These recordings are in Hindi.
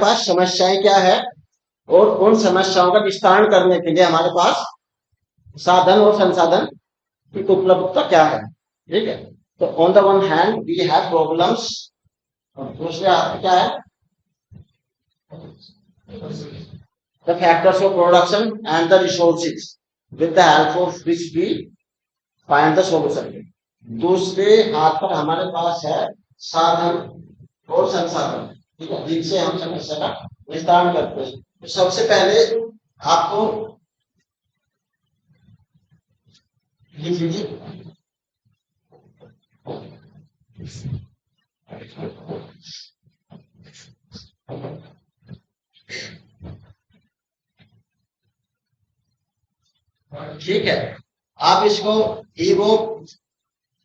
पास समस्याएं क्या है और उन समस्याओं का निस्तारण करने के लिए हमारे पास साधन और संसाधन की उपलब्धता क्या है। ठीक है, तो on the one hand we have problems, दूसरे हाथ में क्या है, the factors of production and the resources with the help of which we find the solution. दूसरे हाथ पर हमारे पास है साधन और संसाधन, ठीक है, जिनसे हम समस्या का निस्तारण करते हैं। तो सबसे पहले आपको लिख लीजिए ठीक है। आप इसको ईगो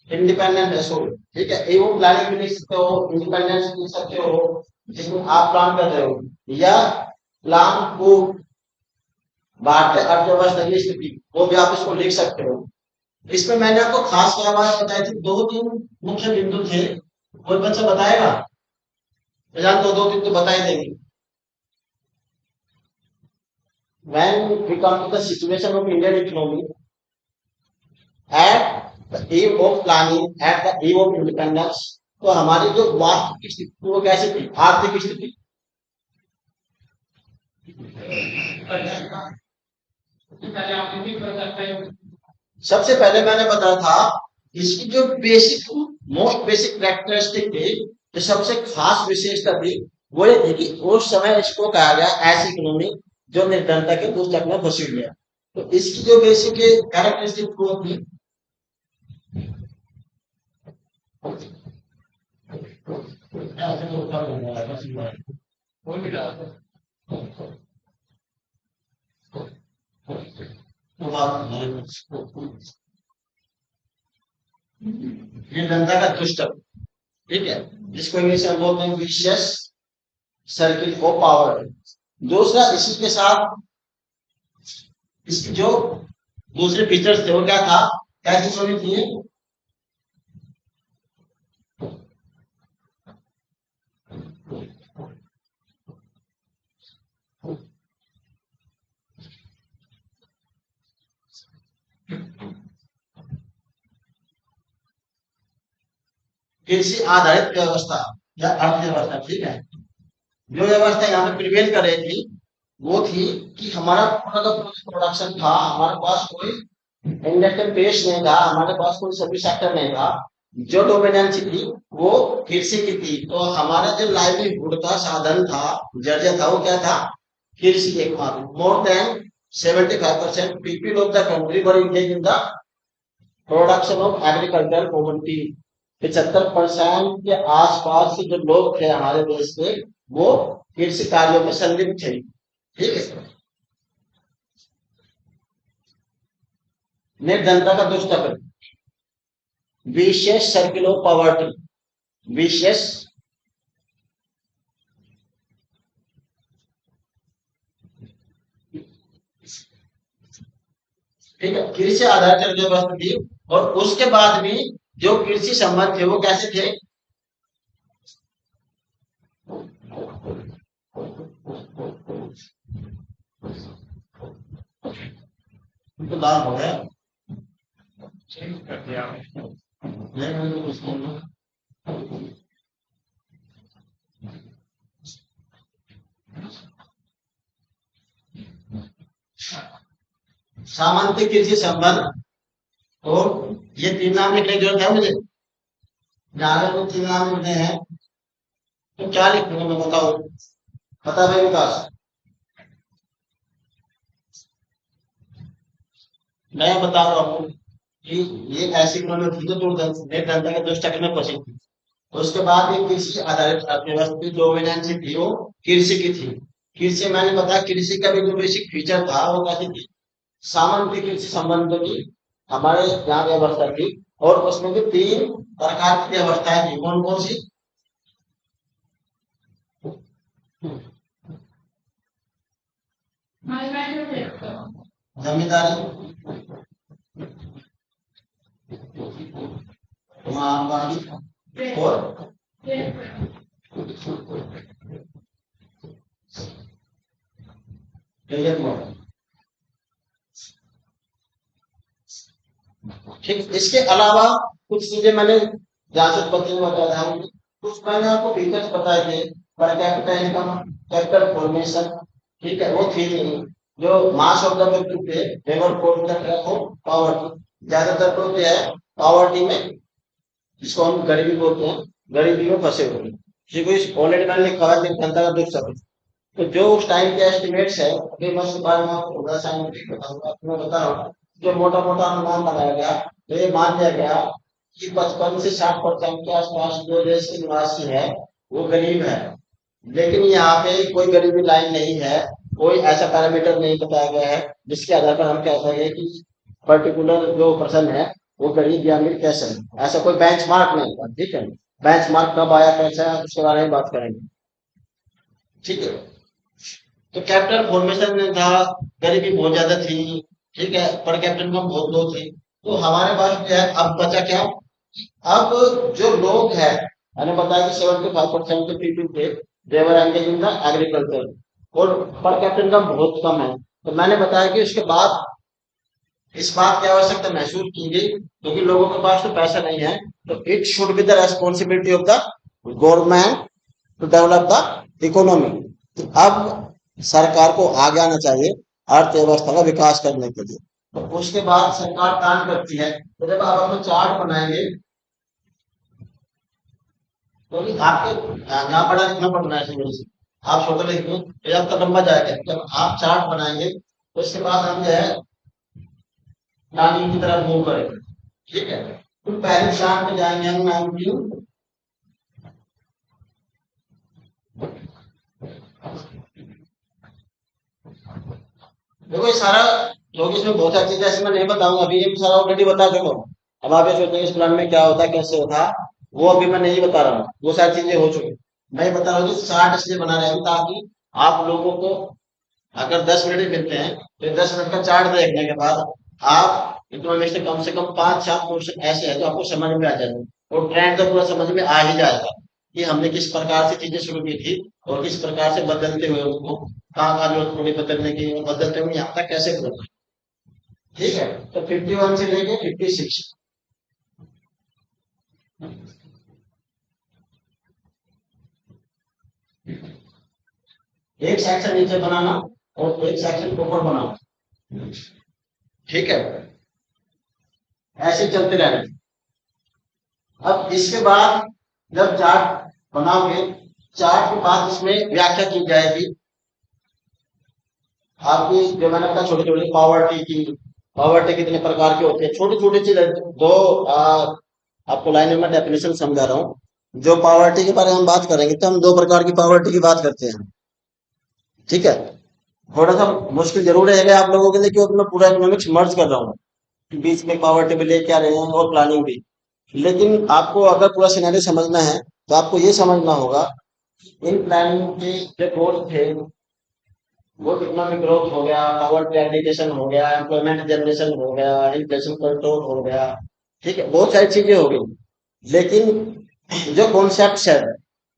इंडिपेंडेंट है सो, ठीक है, ईगो प्लानिंग भी लिख सकते हो, इंडिपेंडेंस लिख सकते हो, जिसमें आप प्लान कर रहे हो, या प्लान को भारतीय अर्थव्यवस्था की स्थिति, वो भी आप इसको लिख सकते हो। इसमें मैंने आपको खास क्या बात बताई थी, दो तीन मुख्य बिंदु थे। कोई बच्चा बताएगा? जान तो दो तीन तो बता ही देंगे। When we come to the situation of Indian economy, at the eve of planning, at the eve of independence, तो हमारी जो वास्तविक स्थिति वो कैसी थी, आर्थिक स्थिति? सबसे पहले मैंने बताया था इसकी जो बेसिक मोस्ट बेसिक कैरेक्टरिस्टिक थी, जो सबसे खास विशेषता थी, वो ये थी कि उस समय इसको कहा गया ऐसी इकोनॉमी जो निर्धनता के दुष्चक्र में फंसी हुई है। तो इसकी जो बेसिक कैरेक्टरिस्टिक वो थी, निर्धनता का दुष्चक्र, ठीक है, जिसको इंग्लिश में बोलते हैं विशियस सर्किल ऑफ पावर। दूसरा, इसी के साथ इसकी जो दूसरे फीचर्स थे वो क्या था, कैसी इकोनॉमी थी, कृषि आधारित व्यवस्था या अर्थव्यवस्था। ठीक है, जो व्यवस्था यहाँ पे प्रिवेल कर रही थी वो थी कि हमारा पूरा प्रोडक्शन था, हमारे पास कोई इंडस्ट्रियल बेस नहीं था, हमारे पास कोई सर्विस सेक्टर नहीं था। जो डोमिनेंसी थी वो कृषि की थी। तो हमारा जो लाइवलीहुड का साधन था, जरिया था, वो क्या था, कृषि। एक more than 75% people of the country were engage in the production of agriculture commodity. 75% के आसपास के जो लोग थे हमारे देश के, वो कृषि कार्यों में संलिप्त थे। ठीक है, निर्धनता का दुष्चक्र, विशेष सर्किल ऑफ पॉवर्टी, विशेष ठीक है, कृषि आधारित व्यवस्था थी। और उसके बाद भी जो कृषि संबंध थे वो कैसे थे, तो लाभ हो गया सामान्य कृषि संबंध। और ये तीन नाम लिखने की जरूरत है मुझे, में तीन नाम लिखने हैं, तो क्या लिखूंगा मैं बताओ, बता भाई विकास। मैं बता रहा हूँ कि ये ऐसी इकोनॉमी थी जो निर्धनता के दुष्चक्र में फंसी थी। उसके बाद ये कृषि आधारित अर्थव्यवस्था की डोमिनेंसी थी वो कृषि की थी। कृषि मैंने बताया, कृषि का भी जो बेसिक फीचर था वो कैसी थी, सामान्य कृषि संबंधों की हमारे यहाँ व्यवस्था थी। और उसमें भी तीन प्रकार की व्यवस्थाएं थी, कौन कौन सी, जमींदारी, मालवाड़ी और क्लियर मॉडल। ठीक, इसके अलावा कुछ चीजें मैंने जहाँ से बच्चे बताया था, कुछ मैंने आपको फीचर्स बताए थे। Per capita income, capital formation, ठीक है, वो थी नहीं। जो मास ऑफ द पीपल थे, लेबर फोर्स का वो पॉवर्टी, ज्यादातर लोग जो है पॉवर्टी में, जिसको हम गरीबी बोलते हैं, गरीबी में फंसे हुए हैं। क्योंकि ऑलरेडी मैंने लिखा हुआ है कि जनता का दुख सब। तो जो उस टाइम के एस्टिमेट्स है, अभी मैं उसके बारे में आपको थोड़ा साइंटिफिक बताऊंगा, मैं बता रहा हूँ। जो मोटा मोटा अनुमान लगाया गया, तो ये मान लिया गया कि 55 से 60% के आसपास जो देश के निवासी है वो गरीब है। लेकिन यहाँ पे कोई गरीबी लाइन नहीं है, कोई ऐसा पैरामीटर नहीं बताया गया है जिसके आधार पर हम कह सके कि पर्टिकुलर जो पर्सन है वो गरीब या अमीर कैसे है। ऐसा कोई बेंचमार्क नहीं है, ठीक है। बेंचमार्क कब आया, कैसा है, उसके बारे में बात करेंगे, ठीक है। तो कैपिटल फॉर्मेशन में था, गरीबी बहुत ज्यादा थी, ठीक है, पर कैपिटल इनकम बहुत लो थी। तो हमारे पास जो है अब बचा क्या, अब जो लोग हैं, मैंने बताया कि 75% के पीपल थे, देवर एंगेज इन द एग्रीकल्चर, और पर कैपिटल इनकम बहुत कम है। तो मैंने बताया कि उसके बाद इस बात की आवश्यकता महसूस की गई, क्योंकि लोगों के पास तो पैसा नहीं है, तो it should be the responsibility of the government to develop the economy. तो अब सरकार को आगे आना चाहिए अर्थव्यवस्था का विकास करने के लिए। तो उसके बाद सरकार काम करती है। तो जब आप अपना चार्ट बनाएंगे, तो आपके यहाँ पढ़ा लिखना पड़ना है शुरू से, आप छोटे लिखिए, फिर आपका लंबा जाएगा। जब आप चार्ट बनाएंगे तो उसके बाद हम जो है प्लानिंग की तरफ मूव करेंगे, ठीक है। तो पहले चार्ट में जाएंगे हम, देखो ये सारा, क्योंकि इसमें बहुत सारी चीजें ऐसी मैं नहीं बताऊंगा अभी, ये सारा ऑलरेडी बता चुका हूँ। अब आप ये सोचेंगे इस प्लान में क्या होता है, कैसे होता है, वो अभी मैं नहीं बता रहा हूँ, वो सारी चीजें हो चुकी। मैं ये बता रहा हूँ कि चार्ट इसलिए बना रहे हैं ताकि आप लोगों को अगर 10 मिनट ही मिलते हैं, तो 10 मिनट का चार्ट देखने के बाद आप इकोनॉमिक्स से कम 5-7 क्वेश्चन ऐसे हैं जो आपको समझ में आ जाएंगे, और ट्रेंड तो पूरा समझ में आ ही जाएगा कि हमने किस प्रकार से चीजें शुरू की थी और किस प्रकार से बदलते हुए उनको, कहाँ कहाँ जरूरत पड़ी बदलने की, और बदलते हुए यहाँ तक कैसे बदलना, ठीक है। तो 51 से लेके 56, एक सेक्शन नीचे बनाना और एक सेक्शन ऊपर बनाना, ठीक है, ऐसे चलते रहना। अब इसके बाद जब चार्ट बनाओगे, चार्ट के बाद इसमें व्याख्या की जाएगी आपकी, जो मैंने बताया छोटी छोटी पॉवर्टी की, पॉवर्टी कितने प्रकार की होती है, छोटी छोटी चीजें। दो आपको लाइन में डेफिनेशन समझा रहा हूँ। जो पॉवर्टी के बारे में हम बात करेंगे तो हम दो प्रकार की पॉवर्टी की बात करते हैं, ठीक है। थोड़ा सा मुश्किल जरूर रहेगा आप लोगों के लिए, क्योंकि मैं पूरा इकोनॉमिक्स मर्ज कर रहा हूँ, बीच में पॉवर्टी भी लेके आ रहे हैं और प्लानिंग भी। लेकिन आपको अगर पूरा सिनेरियो समझना है तो आपको ये समझना होगा इन प्लानिंग के जो गोल थे, वो इकोनॉमिक ग्रोथ हो गया, पावर एग्रीगेशन हो गया, एम्प्लॉयमेंट जनरेशन हो गया, इन्फ्लेशन कंट्रोल हो गया, ठीक है, बहुत सारी चीजें हो गई। लेकिन जो कॉन्सेप्ट है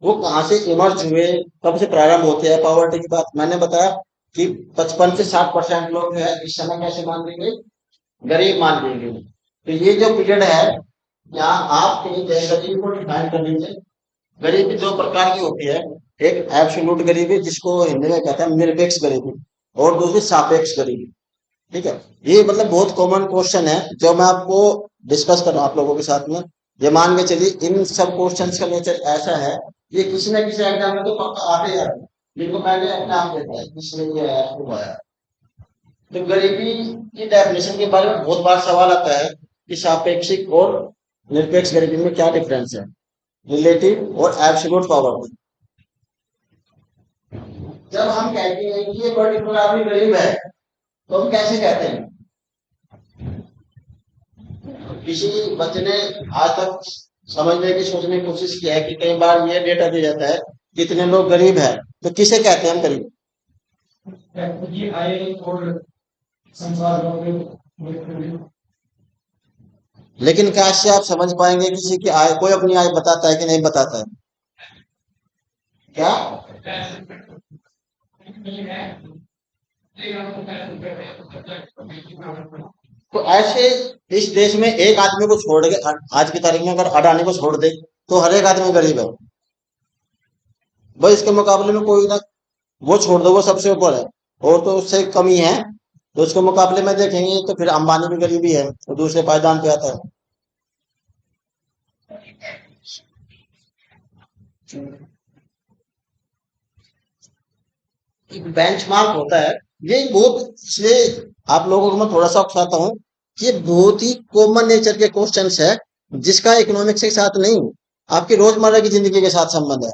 वो कहाँ से इमर्ज हुए, कब से प्रारंभ होते हैं। पॉवर्टी की बात मैंने बताया कि 55 से 60% लोग जो है इस समय कैसे मान लेंगे, गरीब मान लेंगे। तो ये जो पीरियड है, यहाँ आप गरीब को डिफाइन कर लीजिए। गरीबी दो प्रकार की होती है, एक एब्सोल्यूट गरीबी जिसको हिंदी में कहते हैं निरपेक्ष गरीबी, और दूसरी सापेक्ष गरीबी, ठीक है। ये मतलब बहुत कॉमन क्वेश्चन है जो मैं आपको डिस्कस कर रहा हूँ आप लोगों के साथ में। ये मान के चलिए इन सब क्वेश्चंस का नेचर ऐसा है, ये किसी न किसी एग्जाम में तो पक्का आते ही आते हैं, जिनको पहले एग्जाम देता है इसमें ये आया वो आया। तो गरीबी की डेफिनेशन के बारे में बहुत बार सवाल आता है कि सापेक्षिक और निरपेक्ष गरीबी में क्या डिफरेंस है, रिलेटिव और एब्सोल्यूट पावर। जब हम कहते हैं कि ये पर्टिकुलर आदमी गरीब है, तो हम कैसे कहते हैं। किसी बच्चे ने आज तक समझने की सोचने की कोशिश की है कि कई बार ये डेटा दिया जाता है कितने लोग गरीब है, तो किसे कहते हैं हम गरीब। लेकिन कैसे आप समझ पाएंगे किसी की आय, कोई अपनी आय बताता है कि नहीं बताता है क्या। तो ऐसे इस देश में एक आदमी को छोड़ के आज की तारीख में अगर अडानी को छोड़ दे तो हर एक आदमी गरीब है। भाई इसके मुकाबले में कोई ना, वो छोड़ दो वो सबसे ऊपर है और तो उससे कमी है। तो उसके मुकाबले में देखेंगे तो फिर अंबानी भी गरीबी है, तो दूसरे पायदान पे आता है। एक बेंचमार्क होता है, ये बहुत इसलिए आप लोगों को मैं थोड़ा सा उकसाता हूँ। ये बहुत ही कॉमन नेचर के क्वेश्चंस है जिसका इकोनॉमिक्स के साथ नहीं, आपकी रोजमर्रा की जिंदगी के साथ संबंध है।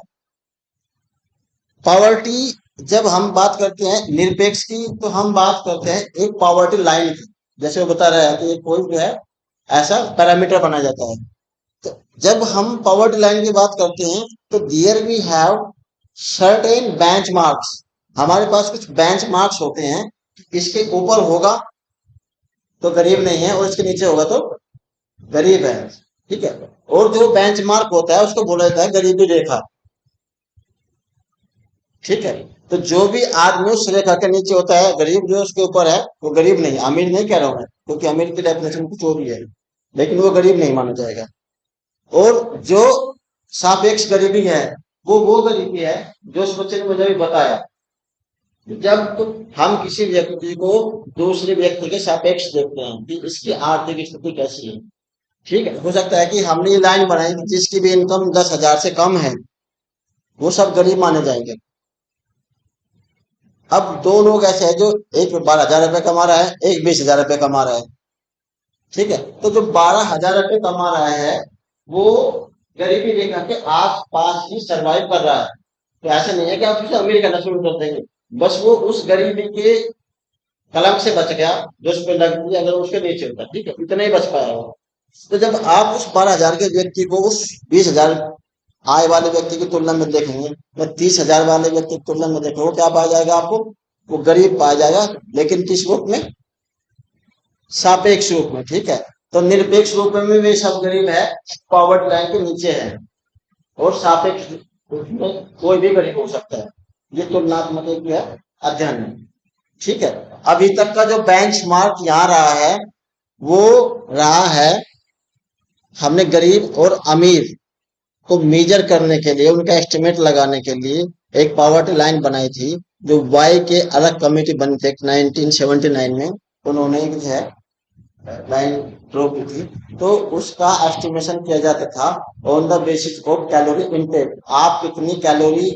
पावर्टी, जब हम बात करते हैं निरपेक्ष की तो हम बात करते हैं एक पावर्टी लाइन की। जैसे वो बता रहा है कि कोई जो है ऐसा पैरामीटर बनाया जाता है। तो जब हम पावर्टी लाइन की बात करते हैं तो दियर वी हैव सर्टेन बेंचमार्क्स, हमारे पास कुछ बेंचमार्क्स होते हैं। इसके ऊपर होगा तो गरीब नहीं है और इसके नीचे होगा तो गरीब है। ठीक है, और जो बेंचमार्क होता है उसको बोला जाता है गरीबी रेखा। ठीक है, तो जो भी आदमी उस रेखा के नीचे होता है गरीब, जो उसके ऊपर है वो गरीब नहीं, अमीर नहीं कह रहा हूं मैं, क्योंकि अमीर की डेफिनेशन कुछ और भी है, लेकिन वो गरीब नहीं माना जाएगा। और जो सापेक्ष गरीबी है वो गरीबी है जो उस बच्चे ने मुझे भी बताया। जब तो हम किसी व्यक्ति को दूसरे व्यक्ति के सापेक्ष देखते हैं कि इसकी आर्थिक स्थिति कैसी है। ठीक है, हो सकता है कि हमने ये लाइन बनाई कि जिसकी भी इनकम 10,000 से कम है वो सब गरीब माने जाएंगे। अब दो लोग ऐसे हैं जो एक 12,000 रुपये कमा रहा है, एक 20,000 रुपये कमा रहा है। ठीक है, तो जो 12,000 रुपये कमा रहा है वो गरीबी रेखा के आस पास ही सरवाइव कर रहा है। तो ऐसा नहीं है कि आप उसे अमीर करना शुरू कर देंगे, बस वो उस गरीबी के कलंक से बच गया जो उस पर लगती है, अगर उसके नीचे होता। ठीक है, इतना ही बच पाया वो। तो जब आप उस 12,000 के व्यक्ति को उस 20,000 आय वाले व्यक्ति की तुलना में देखेंगे या 30,000 वाले व्यक्ति की तुलना में देखेंगे, वो क्या पाया जाएगा आपको? वो गरीब पाया जाएगा, लेकिन किस रूप में? सापेक्ष रूप में। ठीक है, तो निरपेक्ष रूप में वे सब गरीब है, पॉवर्टी लाइन के नीचे है, और सापेक्ष रूप में कोई भी गरीब हो सकता है। ये तुलनात्मक एक है अध्ययन है। ठीक है, अभी तक का जो बेंच मार्क यहाँ रहा है वो रहा है, हमने गरीब और अमीर को मेजर करने के लिए, उनका एस्टिमेट लगाने के लिए एक पावर्टी लाइन बनाई थी, जो वाई के अलग कमेटी बनी थी 1979 में, उन्होंने जो है लाइन ड्रॉ की थी। तो उसका एस्टिमेशन किया जाता था on the basis of calorie intake, आप कितनी कैलोरी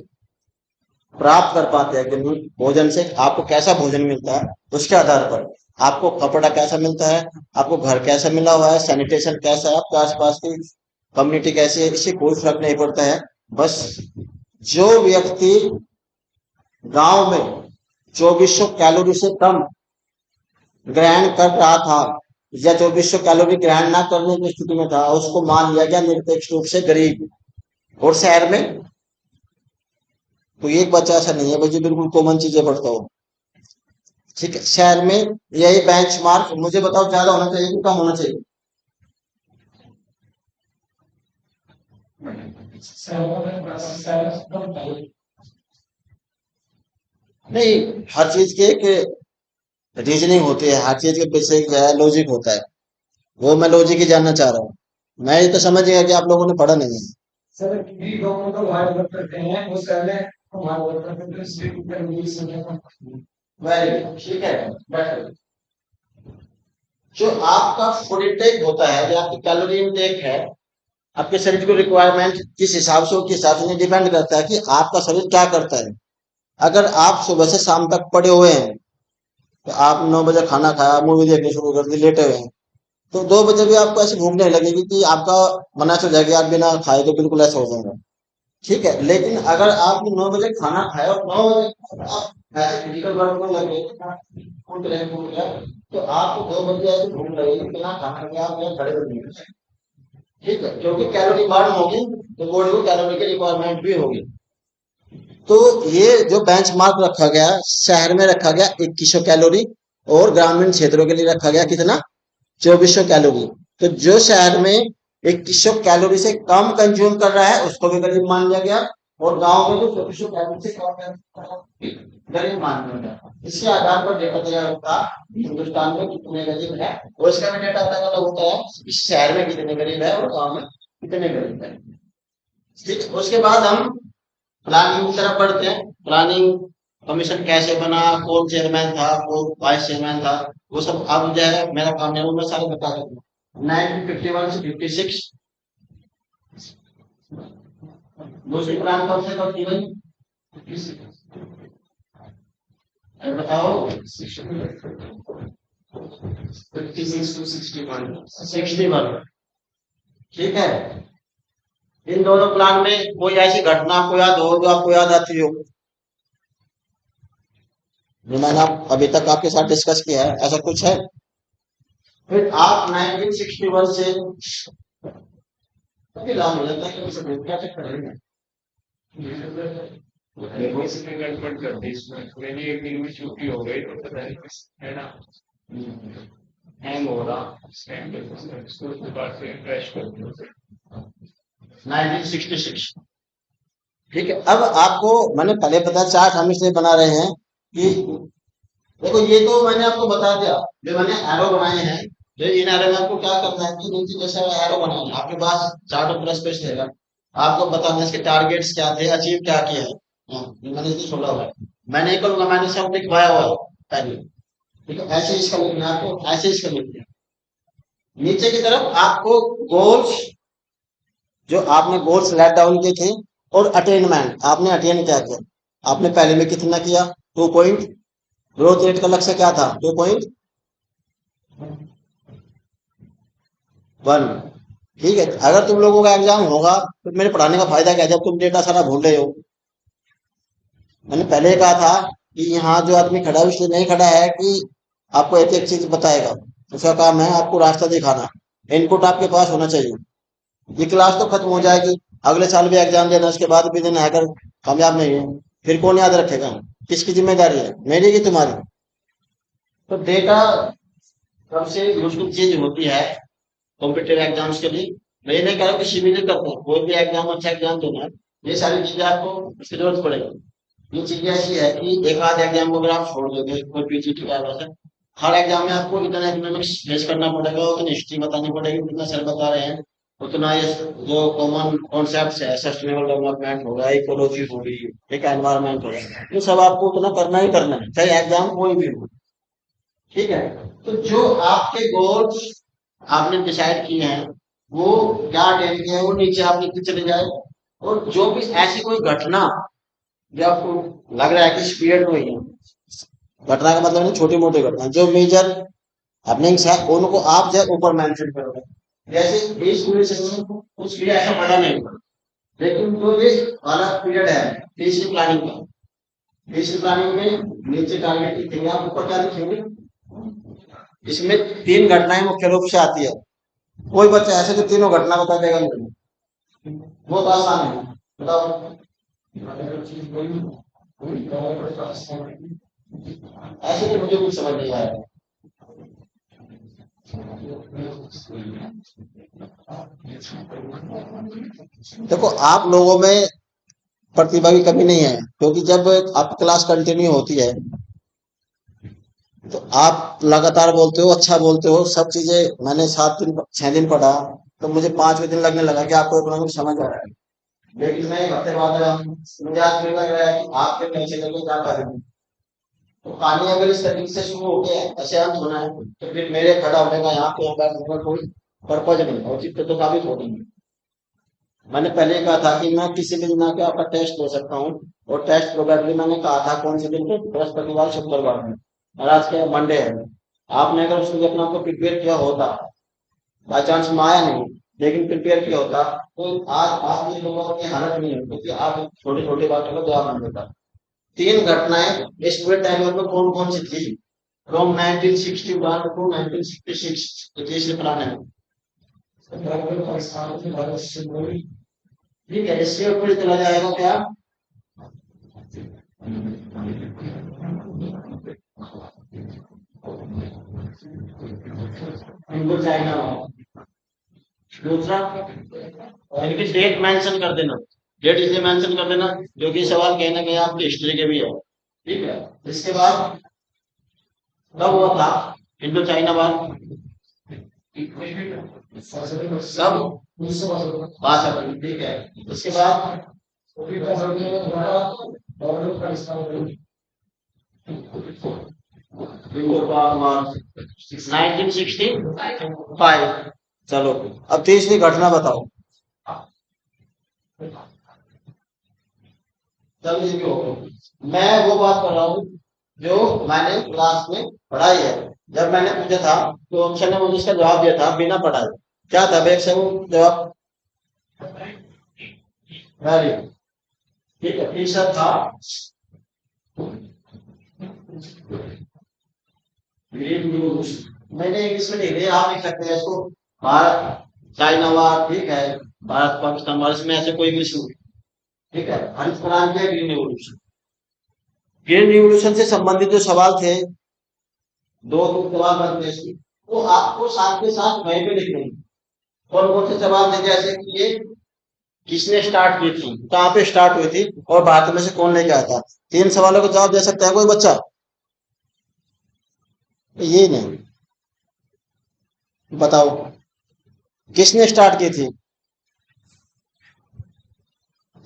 प्राप्त कर पाते हैं भोजन से, आपको कैसा भोजन मिलता है उसके आधार पर, आपको कपड़ा कैसा मिलता है, आपको घर कैसा मिला हुआ है, सैनिटेशन कैसा है, आपके आसपास की कम्युनिटी कैसी है, इससे कोई फर्क नहीं पड़ता है। बस जो व्यक्ति गांव में 2400 कैलोरी से कम ग्रहण कर रहा था या 2400 कैलोरी ग्रहण ना करने की स्थिति में था, उसको मान लिया गया निरपेक्ष रूप से गरीब। और शहर में तो एक बच्चा ऐसा नहीं है भाई जो बिल्कुल कॉमन चीजें पढ़ता हो। ठीक है, शहर में यही बेंच मार्क, मुझे बताओ ज्यादा होना चाहिए कि कम होना चाहिए? नहीं, हर चीज के एक रीजनिंग होती है, हर चीज के पीछे एक जो है लॉजिक होता है, वो मैं लॉजिक ही जानना चाह रहा हूँ। मैं ये तो समझ गया कि आप लोगों ने पढ़ा नहीं है। सर भी दोनों को हार्ड वर्क करते हैं, वो पहले हम हार्ड वर्क करते थे, स्ट्रीट पर इंग्लिश में। वेरी गुड, ठीक है। बेटर, जो आपका फूड इनटेक होता है या आपकी कैलोरी इनटेक है, आपके शरीर को रिक्वायरमेंट किस हिसाब से, किस हिसाब से डिपेंड करता है कि आपका शरीर क्या करता है। अगर आप सुबह से शाम तक पड़े हुए हैं, तो आप 9 बजे खाना खाया, मूवी देखनी शुरू कर दी, लेटे हुए हैं, तो 2 बजे भी आपको ऐसी भूख नहीं लगेगी कि आपका मना हो जाएगा, आप बिना खाए तो बिल्कुल ऐसा हो जाएगा। ठीक है, लेकिन अगर आप 9 बजे खाना खाए और 9 बजे आप ऐसे फिजिकल वर्क में लगे, कूद रहे, तो आपको 2 बजे ऐसे भूख लगेगी बिना खाना के आप यहाँ खड़े हो जाएंगे। ठीक है, क्योंकि कैलोरी बर्न होगी तो बॉडी को कैलोरी की रिक्वायरमेंट भी होगी। तो ये जो बेंचमार्क रखा गया, शहर में रखा गया 2100 कैलोरी, और ग्रामीण क्षेत्रों के लिए रखा गया कितना? 2400 कैलोरी। तो जो शहर में 2100 कैलोरी से कम कंज्यूम कर रहा है उसको भी गरीब मान लिया गया, और गांव में जो 2400 कैलोरी से कम गरीब मान लिया गया। इसके आधार पर डेटा तैयार होता है हिंदुस्तान में कितने गरीब है, और इसका भी डेटा अलग अलग होता है, इस शहर में कितने गरीब है और गांव में कितने गरीब है। ठीक, उसके बाद हम प्लानिंग की तरफ बढ़ते हैं। प्लानिंग कमीशन कैसे बना, कौन चेयरमैन था, कौन वाइस चेयरमैन था, वो सब अब जो है मेरा काम है वो मैं सारे बता दूंगा। 1951 से 56 दूसरी प्लान कब से कब की गई, बताओ। 56 to 61 61, ठीक है। इन दोनों प्लान में कोई ऐसी घटना आपको याद हो जो आपको याद आती हो, जो मैंने अभी तक आपके साथ डिस्कस किया है, ऐसा कुछ है? फिर आप 1961 से काफी लाभ हो जाता है कि सब क्या चेक करेंगे। इसमें गड़बड़ कर दी, इसमें मेरी एक दिन में छुट्टी हो गई तो पता नहीं है ना, हैंग हो रहा उसके बाद से क्रैश कर दिया। 1966, ठीक है। अब आपको मैंने पहले पता चार्ट हम इसलिए बना रहे हैं कि देखो ये तो मैंने आपको बता दिया, जो मैंने एरो बनाए हैं, जो इन एरो में आपको क्या करना है कि नीचे जैसे एरो बनाना है, आपके पास चार्ट ऑफ प्लस पेज रहेगा, आपको बताना है इसके टारगेट्स क्या थे, अचीव क्या किया है। ये मैंने इसलिए छोड़ा हुआ है, मैं नहीं करूंगा, मैंने सब लिखवाया हुआ है पहले। ठीक है, ऐसे इसका लिखना है आपको, ऐसे इसका लिखना है। नीचे की तरफ आपको गोल्स, जो आपने गोल्स लेट डाउन किए थे, और अटेनमेंट आपने अटेन क्या किया, आपने पहले में कितना किया, 2 पॉइंट। ग्रोथ रेट का लक्ष्य क्या था, 2.1। ठीक है, अगर तुम लोगों का एग्जाम होगा तो मेरे पढ़ाने का फायदा क्या है, जब तुम डेटा सारा भूल रहे हो। मैंने पहले कहा था कि यहाँ जो आदमी खड़ा है उससे नहीं खड़ा है कि आपको एक एक चीज बताएगा, उसका काम है आपको रास्ता दिखाना, इनपुट आपके पास होना चाहिए। ये क्लास तो खत्म हो जाएगी, अगले साल भी एग्जाम देना, उसके बाद भी देना है, अगर कामयाब नहीं है फिर कौन याद रखेगा, किसकी जिम्मेदारी है, मेरी की तुम्हारी। तो डेटा सबसे यूजफुल चीज होती है कॉम्पिटेटिव एग्जाम्स के लिए। मैं ये नहीं कह रहा हूँ कि सीबीटी करते हैं, कोई भी एग्जाम अच्छा एग्जाम देना है, ये सारी चीजें आपको उसकी जरूरत पड़ेगी। ये चीजें ऐसी है कि एक आध एग्जाम को अगर आप छोड़ दोगे, कोई पीजीटी का वैसे हर एग्जाम में आपको इतना इकोनॉमिक्स फेस करना पड़ेगा, उतनी हिस्ट्री बतानी पड़ेगी, जितना सर बता रहे हैं उतना ये जो कॉमन कॉन्सेप्ट है, सस्टेनेबल डेवलपमेंट होगा, इकोलॉजी होगी, एक एनवायरमेंट होगा, ये सब आपको उतना करना ही करना है, चाहे एग्जाम कोई भी हो। ठीक है, तो जो आपके गोल्स आपने डिसाइड किए हैं वो क्या अटेंड किए हैं वो नीचे आप लिखते चले जाए, और जो भी ऐसी कोई घटना जो आपको लग रहा है कि इस पीरियड में हुई है, घटना का मतलब नहीं छोटी मोटी घटना, जो मेजर हैपनिंग्स है उनको आप जो है ऊपर मेंशन करोगे। जैसे इस पूरे सेशन को कुछ भी ऐसा पता नहीं, लेकिन जो ये वाला पीरियड है तीसरी प्लानिंग का, तीसरी प्लानिंग में नीचे टारगेट लिखेंगे, आप ऊपर क्या लिखेंगे, इसमें 3 घटनाएं मुख्य रूप से आती है। कोई बच्चा ऐसे जो तीनों घटना बता देगा मुझे, वो तो आसान है, बताओ। ऐसे तो मुझे कुछ समझ नहीं आया। देखो आप लोगों में प्रतिभा की कमी नहीं है, क्योंकि जब आप क्लास कंटिन्यू होती है तो आप लगातार बोलते हो, अच्छा बोलते हो, सब चीजें मैंने 7 दिन 6 दिन पढ़ा, तो मुझे 5वें दिन लगने लगा कि आपको इकोनॉमिक्स समझ आ रहा है। लेकिन मैं एक हफ्ते बाद आया हूँ, मुझे आज फिर लग रहा है कि आपके पीछे करके क्या कर रहे हैं। तो कहानी अगर इस तरीके से शुरू होके ऐसे अंत होना है, तो फिर मेरे खड़ा होने का यहाँ पे यहाँ बैठने का कोई पर्पज नहीं, और चित्त तो साबित हो नहीं। मैंने पहले कहा था कि मैं किसी भी दिन आके आपका टेस्ट ले सकता हूँ, और टेस्ट प्रोबेबली मैंने कहा था कौन से दिन पे, बृहस्पतिवार शुक्रवार में, और आज के मंडे है। आपने अगर उसके लिए अपना आपको प्रिपेयर किया होता, बाई चांस में आया नहीं लेकिन प्रिपेयर किया होता, तो आज आप ये लोगों की हालत नहीं होती, क्योंकि आप छोटी छोटी बातों का जवाब नहीं देता। 3 घटनाएं इस पूरे टाइम में कौन कौन सी थी, फ्रॉम 1961 टू 1966, तो तीसरे प्लान है। ठीक है, इसके ऊपर चला जाएगा क्या, इनको चाइना। दूसरा इनकी डेट मेंशन कर देना, डेट इसलिए मेंशन कर देना क्योंकि सवाल कहीं ना कहीं आपकी हिस्ट्री के भी है। ठीक है, इसके बाद कब हुआ था इंडो चाइना वार? कब? 62, ठीक है। उसके बाद इंडो पाक वार 1965। चलो, अब तीसरी घटना बताओ। चलो ये भी होगा। मैं वो बात कर रहा हूँ जो मैंने क्लास में पढ़ाई है। जब मैंने पूछा था तो ऑप्शन ने मुझे इसका जवाब दिया था बिना पढ़ाए। क्या था बैक से वो जवाब? Very good. ठीक है, तीसरा था ग्रीन न्यूज। मैंने इंग्लिश में लिख दिया, आप लिख सकते हैं इसको। भारत चाइना वार, ठीक है। भारत पाकिस्तान वार, इसमें ऐसे कोई इंग्लिश नहीं। ठीक है, हरित क्रांति है, ग्रीन रिवॉल्यूशन। ग्रीन रिवॉल्यूशन से संबंधित जो सवाल थे, दो दो सवाल बनते हैं इसकी, वो आपको साथ के साथ वहीं पे लिखने हैं। कौन कौन से सवाल थे, जैसे कि ये किसने स्टार्ट की थी, कहाँ पे स्टार्ट हुई थी, और भारत में से कौन लेके आया था। 3 सवालों का जवाब दे सकता है कोई बच्चा? ये नहीं, बताओ किसने स्टार्ट की थी?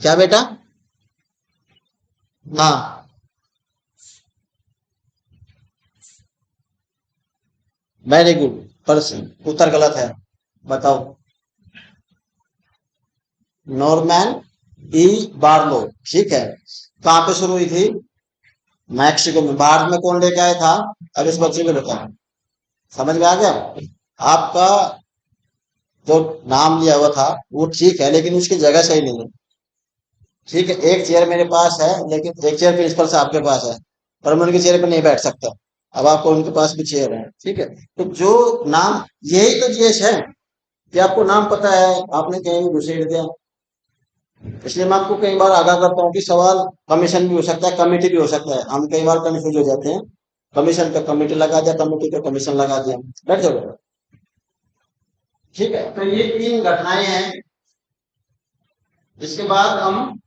क्या बेटा? हाँ, वेरी गुड। पर उत्तर गलत है, बताओ। नॉर्मैन ई बार्लो, ठीक है। कहाँ पे शुरू हुई थी? मैक्सिको में। भारत में कौन लेके आया था? अब इस बच्चे को बताओ, समझ में आ गया? आपका जो नाम लिया हुआ था वो ठीक है, लेकिन उसकी जगह सही नहीं है। ठीक है, एक चेयर मेरे पास है, लेकिन एक चेयर प्रिंसिपल साहब के पास है, पर मैं उनके चेयर पर नहीं बैठ सकता। अब आपको उनके पास भी चेयर है, ठीक है। तो जो नाम, यही तो जीएस है कि आपको नाम पता है, आपने कहीं भी घुसेड़ दिया। इसलिए मैं आपको कई बार आगाह करता हूँ कि सवाल कमीशन भी हो सकता है, कमेटी भी हो सकता है। हम कई बार कंफ्यूज हो जाते हैं, कमीशन पे कमेटी लगा दिया, कमेटी पे कमीशन लगा दिया, बैठ जाओ। ठीक है, तो ये 3 घटनाएं हैं। इसके बाद हम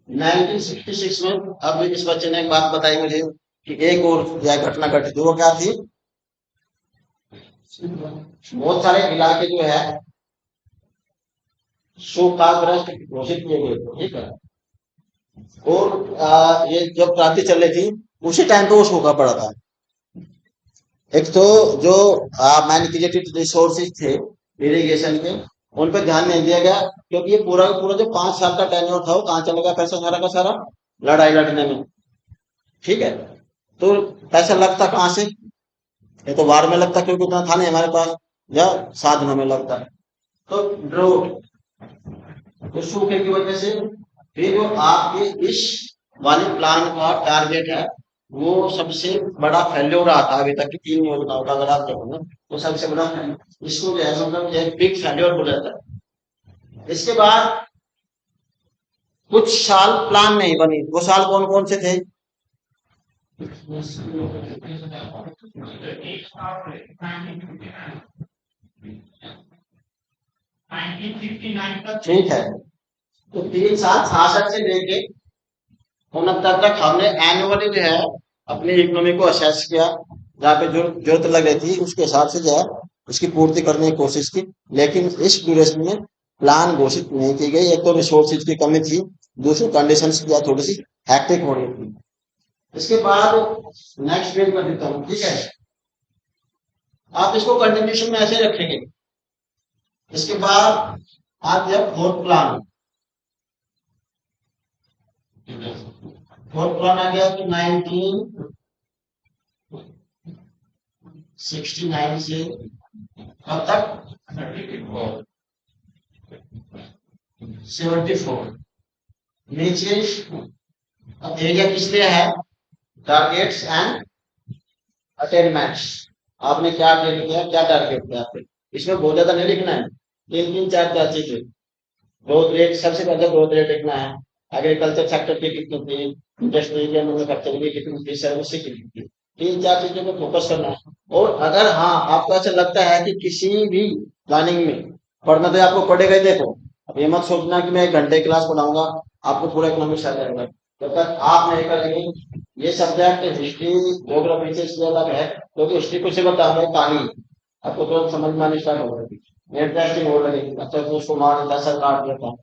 1966 में, अब इस बच्चे ने एक बात बताई मुझे कि एक और यह घटना घटी थी। वो क्या थी? बहुत सारे इलाके जो है सूखाग्रस्त घोषित किए गए थे, ठीक है। और ये जब क्रांति चल रही थी उसी टाइम पे वो सूखा पड़ा था। एक तो जो मैनिपुलेटेड रिसोर्सेज थे इरिगेशन के, उन पर ध्यान नहीं दिया गया, क्योंकि ये पूरा का पूरा जो 5 साल का टेन्योर था वो कहाँ चला गया पैसा सारा का सारा? लड़ाई लड़ने में, ठीक है। तो पैसा लगता कहाँ से? ये तो वार में लगता, क्योंकि उतना था नहीं हमारे पास, या साधनों में लगता। तो ड्रोट, तो सूखे की वजह से ये जो आपके इस वाले प्लान का टारगेट है, वो सबसे बड़ा फेल्योर रहा था अभी तक की 3 योजनाओं का। अगर आप देखोगे तो सबसे बड़ा इसको जो है मतलब बिग फेल्योर बोला जाता है। इसके बाद कुछ साल प्लान नहीं बनी, वो साल कौन कौन से थे? ठीक है, तो 3 साल 66 से लेके 69 तक हमने एनुअली जो है अपनी इकोनॉमी को असेस किया, जहाँ पे जो जरूरत लग रही थी उसके हिसाब से जो है उसकी पूर्ति करने की कोशिश की। लेकिन इस ड्यूरेशन में प्लान घोषित नहीं की गई। एक तो रिसोर्सेज की कमी थी, दूसरी कंडीशंस जो है थोड़ी सी हैक्टिक हो रही थी। इसके बाद नेक्स्ट पेज पर देता हूँ, ठीक है। आप इसको कंटिन्यूशन में ऐसे रखेंगे। इसके बाद आप जब फोर्थ प्लान, फोर्थ प्लान आ गया तो 1969 से कब तक? 74। नीचे अब एरिया किस लिए है? Targets and attainments. आपने क्या अटेन किया, क्या टारगेट किया आपने? इसमें बहुत ज्यादा नहीं लिखना है, 3 3 4 4 चीजें। ग्रोथ रेट, सबसे पहले ग्रोथ रेट लिखना है। एग्रीकल्चर सेक्टर की कितनी थी, इंडस्ट्री के मैन्युफैक्चरिंग की कितनी थी, सर्विस की कितनी थी। 3 4 चीजों पर फोकस करना है। और अगर हाँ आपको ऐसा लगता है कि किसी भी प्लानिंग में पढ़ना, तो आपको पढ़ेगा ही। देखो, अब ये मत सोचना कि मैं 1 घंटे क्लास पढ़ाऊंगा आपको पूरा इकोनॉमिक्स आ जाएगा। जब तक आप नहीं करेंगे। ये सब्जेक्ट हिस्ट्री ज्योग्राफी से इसलिए अलग है क्योंकि हिस्ट्री कुछ बता रहे कहानी, आपको तो समझ में आने स्टार्ट हो जाएगी, इंटरेस्टिंग हो लगेगी। अच्छा तो उसको मान 10 साल काट दिया था,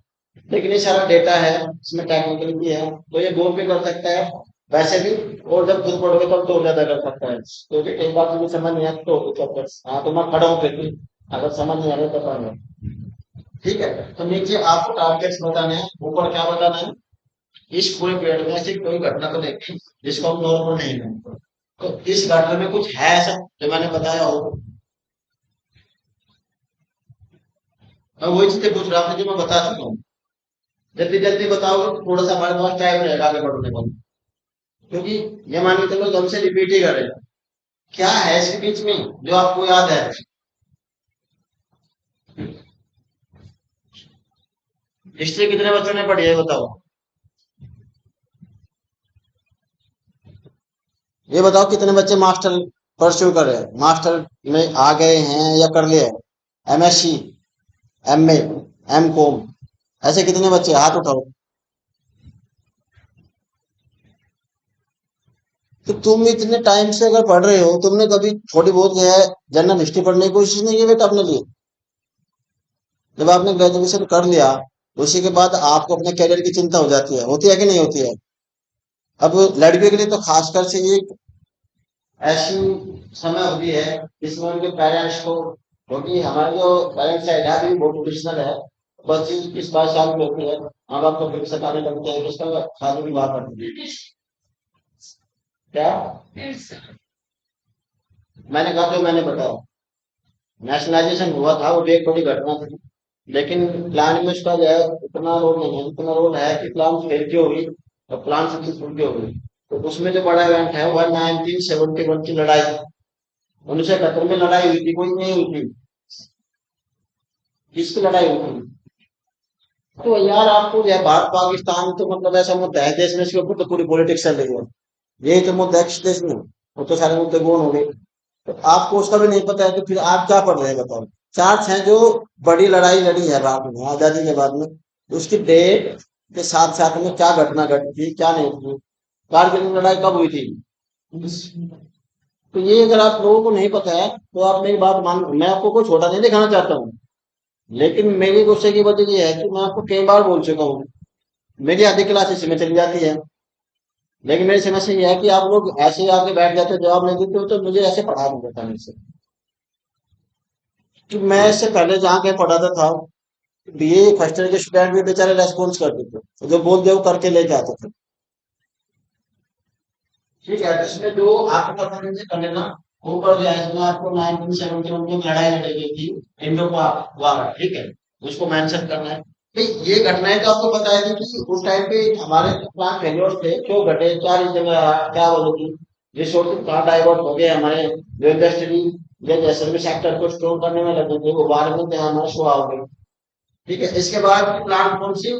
लेकिन ये सारा डेटा है, इसमें टेक्निकल भी है, तो ये बोर भी कर सकता है वैसे भी। और जब खुद पढ़ोगे तब तो और ज्यादा कर सकता है, क्योंकि कई बार मुझे समझ नहीं आती तो चैप्टर्स, हाँ तो मैं खड़ा हूँ फिर भी, अगर समझ नहीं आ रहा तो पता नहीं। ठीक है, तो नीचे आपको टारगेट्स बताने हैं, ऊपर क्या बताना है, इस पूरे पीरियड में ऐसी कोई घटना को देखें जिसको हम नॉर्मल नहीं मानते, तो इस घटना में कुछ है ऐसा जो मैंने बताया हो। मैं वही चीजें पूछ रहा था जो मैं बता चुका हूँ, जल्दी जल्दी बताओ तो थोड़ा सा हमारे पास टाइम रहेगा आगे बढ़ने का, क्योंकि ये मान के चलो हमसे रिपीट ही करेगा। क्या है इसके बीच में जो आपको याद है? हिस्ट्री कितने बच्चों ने पढ़ी है बताओ, ये बताओ कितने बच्चे मास्टर परस्यू कर रहे हैं, मास्टर में आ गए हैं या कर लिया है, एमएससी, एमए, एम कॉम, ऐसे कितने बच्चे हाथ उठाओ। तो तुम इतने टाइम से अगर पढ़ रहे हो, तुमने कभी थोड़ी बहुत जो है जनरल हिस्ट्री पढ़ने की कोशिश नहीं की बेटा अपने लिए? जब आपने ग्रेजुएशन कर लिया, उसी के बाद आपको अपने करियर की चिंता हो जाती है, होती है कि नहीं होती है? अब लड़कियों के लिए तो खासकर से ये ऐसी समय होती है जिसमें उनके पेरेंट्स को, क्योंकि हमारे जो पेरेंट्स है अभी भी बहुत ट्रेडिशनल है, 25 22 साल की होती है, माँ बाप को फिर सताने लगते हैं, उसका शादी विवाह करते हैं। क्या मैंने कहा, जो मैंने बताया, नेशनलाइजेशन हुआ था वो भी एक बड़ी घटना थी, लेकिन प्लान में उसका जो है उतना रोल नहीं है, उतना रोल है कि प्लान फेल क्यों हुई और प्लान सक्सेसफुल क्यों हुई। तो उसमें जो बड़ा इवेंट है वो है 1971 की लड़ाई, 1971 में लड़ाई हुई थी, कोई नहीं हुई थी, किसकी लड़ाई हुई थी? तो यार आपको यह भारत पाकिस्तान तो मतलब ऐसा मुद्दा है देश में, इसके ऊपर तो पूरी पॉलिटिक्स चल रही है, यही तो मुद्दा है देश में, वो तो सारे मुद्दे गौन हो गए। तो आपको उसका भी नहीं पता है तो फिर आप क्या पढ़ रहे हैं बताओ? चार्ट हैं जो बड़ी लड़ाई लड़ी है भारत में आजादी के बाद में, तो उसकी डेट के साथ साथ में क्या घटना घटी थी क्या नहीं थी, कारगिल में लड़ाई कब हुई थी। तो ये अगर आप लोगों को नहीं पता है तो आप मेरी बात मान, मैं आपको कोई छोटा नहीं दिखाना चाहता हूँ, लेकिन मेरी गुस्से की वजह ये है कि मैं आपको कई बार बोल चुका हूँ, मेरी आधी क्लास इसी में चली जाती है। लेकिन मेरी समस्या ये है कि आप लोग ऐसे ही आके बैठ जाते हो, जवाब नहीं देते हो, तो मुझे ऐसे पढ़ा नहीं देता मेरे से। कि मैं इससे पहले जहाँ के पढ़ाता था, बीए फर्स्ट ईयर के स्टूडेंट भी बेचारे रेस्पॉन्स करते थे, तो जो बोल दिया वो करके लेके आते थे। ठीक है, तो इसमें जो आपको परफॉर्मेंस कर लेना, ऊपर जो है इसमें आपको 1971 में लड़ाई लड़ी गई थी, इंडो वार, ठीक है, उसको मेंशन करना है। भाई ये घटनाएं तो आपको पता है कि उस टाइम पे हमारे प्लान फेलियर थे, क्यों घटे, क्या रीजन रहा, क्या वजह थी, रिसोर्सेज कहाँ डाइवर्ट हो गए हमारे, जो इंडस्ट्री या जैसे सेक्टर को स्टोर करने में लगे थे वो बाद में हमारे शो हो गए। ठीक है, इसके बाद प्लान कौन सी,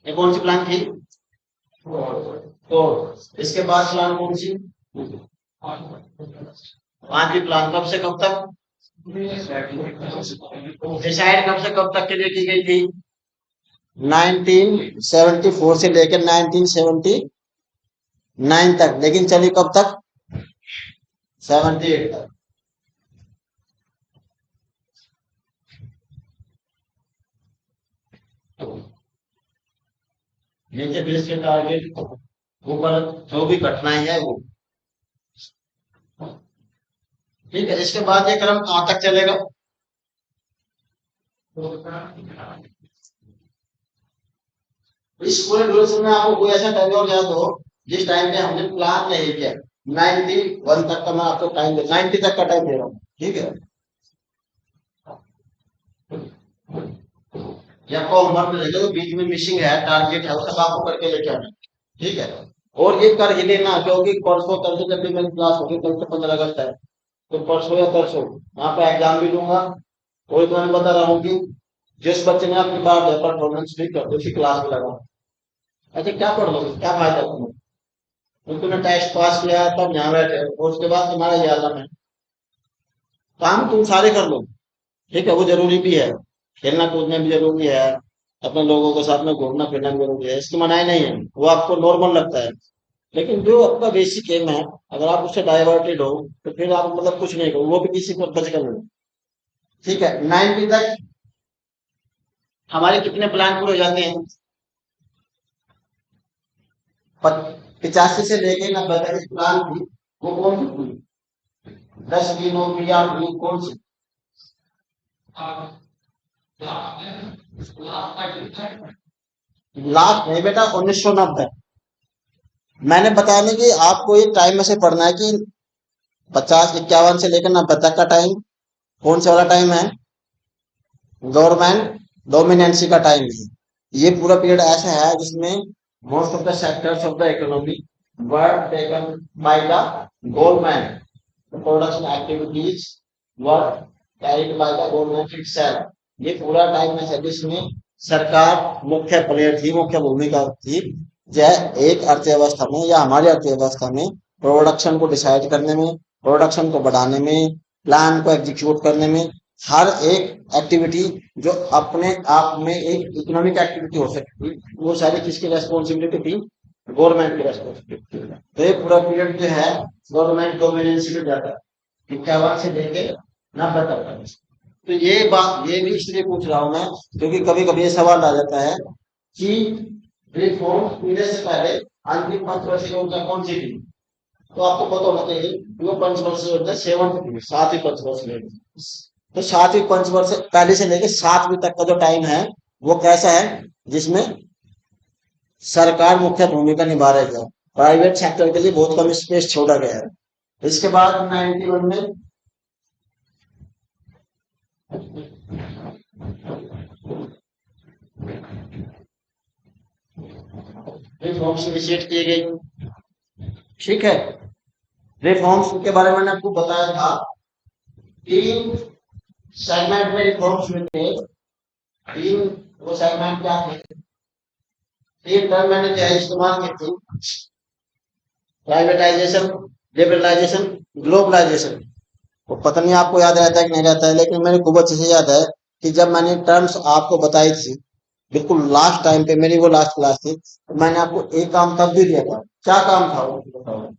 ये कौन सी प्लान थी, तो इसके बाद प्लान कौन सी, पांचवी प्लान कब से कब तक, डिसाइड कब से कब तक के लिए की गई थी, 1974 से लेकर 1979 तक, लेकिन चली कब तक, 78 तक। नीचे बेस के टारगेट, ऊपर जो भी घटनाएं है वो। ठीक है, इसके बाद ये क्रम कहाँ तक चलेगा, इस पूरे ड्यूरेशन में आपको कोई ऐसा टाइम और याद हो जिस टाइम पे हमने प्लान नहीं किया, 91 तक का मैं आपको टाइम दे, 90 तक का टाइम दे रहा हूँ, ठीक है, या आपको होमवर्क मिलेगा तो बीच में मिसिंग है टारगेट है वो सब आपको करके लेके आना है, ठीक है। और ये कर ही लेना, क्योंकि परसों कल से जब भी मेरी क्लास होगी, कल से 15 अगस्त है, तो परसों या परसों वहां पे एग्जाम भी दूंगा, और तो मैं बता रहा हूँ कि जिस बच्चे ने अपनी बात परफॉर्मेंस भी कर उसी क्लास में लगा। अच्छा क्या पढ़ लो, क्या फायदा तुम्हें, तुमने टेस्ट पास किया तब यहाँ बैठे और उसके बाद तुम्हारा ये आलम है, काम तुम सारे कर लो, ठीक है, वो जरूरी भी है, खेलना कूदना भी जरूरी है, अपने लोगों के साथ में घूमना फिरना जरूरी है, इसकी मनाही नहीं है, वो आपको नॉर्मल लगता है। लेकिन जो आपका बेसिक एम है, अगर आप उससे डाइवर्टेड हो तो फिर आप मतलब कुछ नहीं करो, वो भी किसी पर्पज का नहीं। ठीक है, 90 तक हमारे कितने प्लान पूरे हो जाते हैं? 85 से लेके 90 तक एक प्लान थी, वो कौन सी थी? 10 की 9 की 8 की, कौन सी? लास्ट नहीं बेटा, 1990। मैंने बताया नहीं कि आपको एक टाइम में से पढ़ना है कि 50 51 से लेकर 90 तक का टाइम कौन सा वाला टाइम है? गवर्नमेंट डोमिनेंसी का टाइम है। ये पूरा पीरियड ऐसा है जिसमें most of the sectors of the economy were taken by the government, production activities were carried by the government itself. ये पूरा टाइम है जिसमें सरकार मुख्य प्लेयर थी, मुख्य भूमिका थी, यह एक अर्थव्यवस्था में या हमारी अर्थव्यवस्था में प्रोडक्शन को डिसाइड करने में, प्रोडक्शन को बढ़ाने में, प्लान को एग्जीक्यूट करने में, हर एक एक्टिविटी जो अपने आप में एक इकोनॉमिक एक्टिविटी हो सकती है, वो सारी किसकी रेस्पॉन्सिबिलिटी थी? गवर्नमेंट की रेस्पॉन्सिबिलिटी। तो ये पूरा पीरियड जो है गवर्नमेंट डोमिनेंसी में जाता है, 51 से लेके 90 तक। तो ये बात ये भी इसलिए पूछ रहा हूं मैं, क्योंकि कभी कभी ये सवाल आ जाता है कि रिफॉर्म पीरियड से पहले अंतिम पंचवर्षीय योजना कौन सी थी? तो आपको पता होना चाहिए वो पंचवर्षीय योजना 7th, 7वीं पंचवर्षीय योजना। तो 7वीं पंचवर्ष पहले से लेकर 7वीं तक का जो टाइम है वो कैसा है? जिसमें सरकार मुख्य भूमिका निभा रही है, प्राइवेट सेक्टर के लिए बहुत कम स्पेस छोड़ा गया है। इसके बाद 91 में रिफॉर्म्स इनिशिएट किए गए। ठीक है, रिफॉर्म्स के बारे में मैंने आपको बताया था, 3 सेगमेंट में रिफॉर्म्स हुए थे। 3 वो सेगमेंट क्या थे? 3 टर्म मैंने क्या इस्तेमाल की थी? Privatisation, liberalisation, globalisation. वो पता नहीं आपको याद रहता है कि नहीं रहता है, लेकिन मेरे खूब अच्छे से याद है कि जब मैंने टर्म्स आपको बताई थी, बिल्कुल लास्ट टाइम पे मेरी वो लास्ट क्लास थी, तो मैंने आपको एक काम तब भी दिया था। क्या काम था वो बताओ?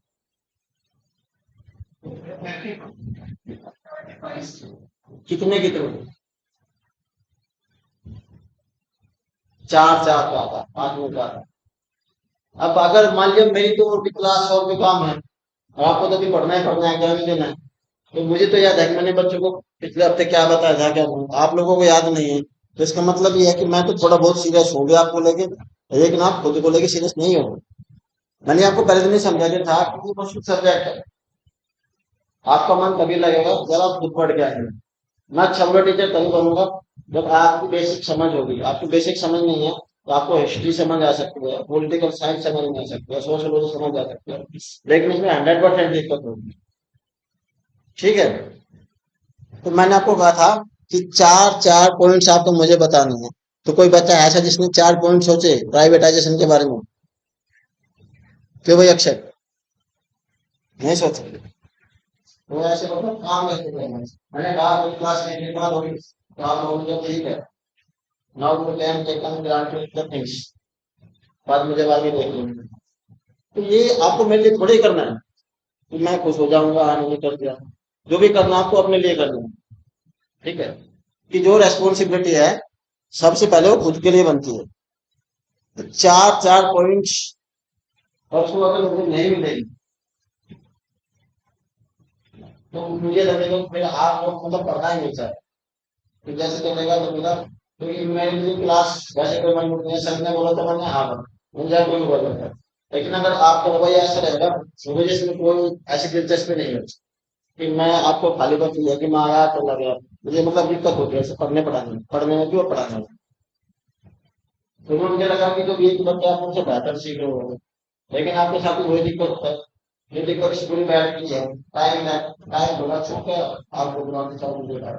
कितने कितने? 4 4 का था, 5 का था। अब अगर मान लिया मेरी तो और भी क्लास और भी काम है, और आपको तो भी पढ़ना है, पढ़ना है, एग्जाम देना है, तो मुझे तो याद है कि मैंने बच्चों को पिछले हफ्ते क्या बताया था, क्या नहीं। आप लोगों को याद नहीं है, तो इसका मतलब ये है कि मैं तो थोड़ा बहुत सीरियस हो गया आपको लेके, लेकिन आप खुद को लेके सीरियस नहीं हो। मैंने आपको पहले दिन ही समझा दिया था कि ये मुश्किल सब्जेक्ट है, आपका मन तभी लगेगा जब आप खुद पढ़ के आएंगे। मैं अच्छा बुरा टीचर तभी बनूंगा जब आपकी बेसिक समझ होगी। आपकी बेसिक समझ नहीं है तो आपको हिस्ट्री समझ आ सकती है, पॉलिटिकल साइंस समझ नहीं आ सकती है, सोशोलॉजी समझ आ सकती है, लेकिन इसमें 100% दिक्कत होगी। ठीक है, तो मैंने आपको कहा था कि 4 4 पॉइंट्स आपको मुझे बताने हैं। तो कोई बच्चा है ऐसा जिसने 4 पॉइंट सोचे प्राइवेटाइजेशन के बारे में? क्यों भाई अक्षय, नहीं सोचे? तो ऐसे मतलब काम कैसे करना है? मैंने कहा कोई क्लास लेने के बाद होगी, तो आप लोगों ने कहा, ठीक है, now to can take on granted the things, बाद में जब आगे देख लेंगे। तो ये आपको मेरे लिए थोड़े ही करना है कि मैं खुश हो जाऊंगा, हाँ नहीं कर दिया। जो भी करना आपको अपने लिए करना है। ठीक है, कि जो रेस्पॉन्सिबिलिटी है सबसे पहले वो खुद के लिए बनती है। तो 4 4 पॉइंट्स और उसको अगर मुझे नहीं मिलेगी तो मुझे लगेगा कि मेरा आप लोग मतलब पढ़ना ही नहीं चाहे। तो जैसे चलेगा तो मेरा, क्योंकि मेरे लिए क्लास वैसे कोई मन नहीं है, सर ने बोला तो मैंने हाँ बोला, मुझे कोई बोला था। लेकिन अगर आपका रवैया ऐसा रहेगा, मुझे इसमें कोई ऐसी दिलचस्पी नहीं है कि मैं आपको खाली बस ये है कि मैं आया तो लग गया, मुझे मतलब दिक्कत होती है ऐसे पढ़ने में क्यों पढ़ाने में। तो वो मुझे लगा कि जो ये बच्चे आप उनसे बेहतर सीख रहे होंगे, लेकिन आपके साथ भी वही दिक्कत होता है। ये दिक्कत इस पूरी बैठ की है, टाइम है, टाइम होगा छोटे आपको बुलाने चालू हो जाएगा।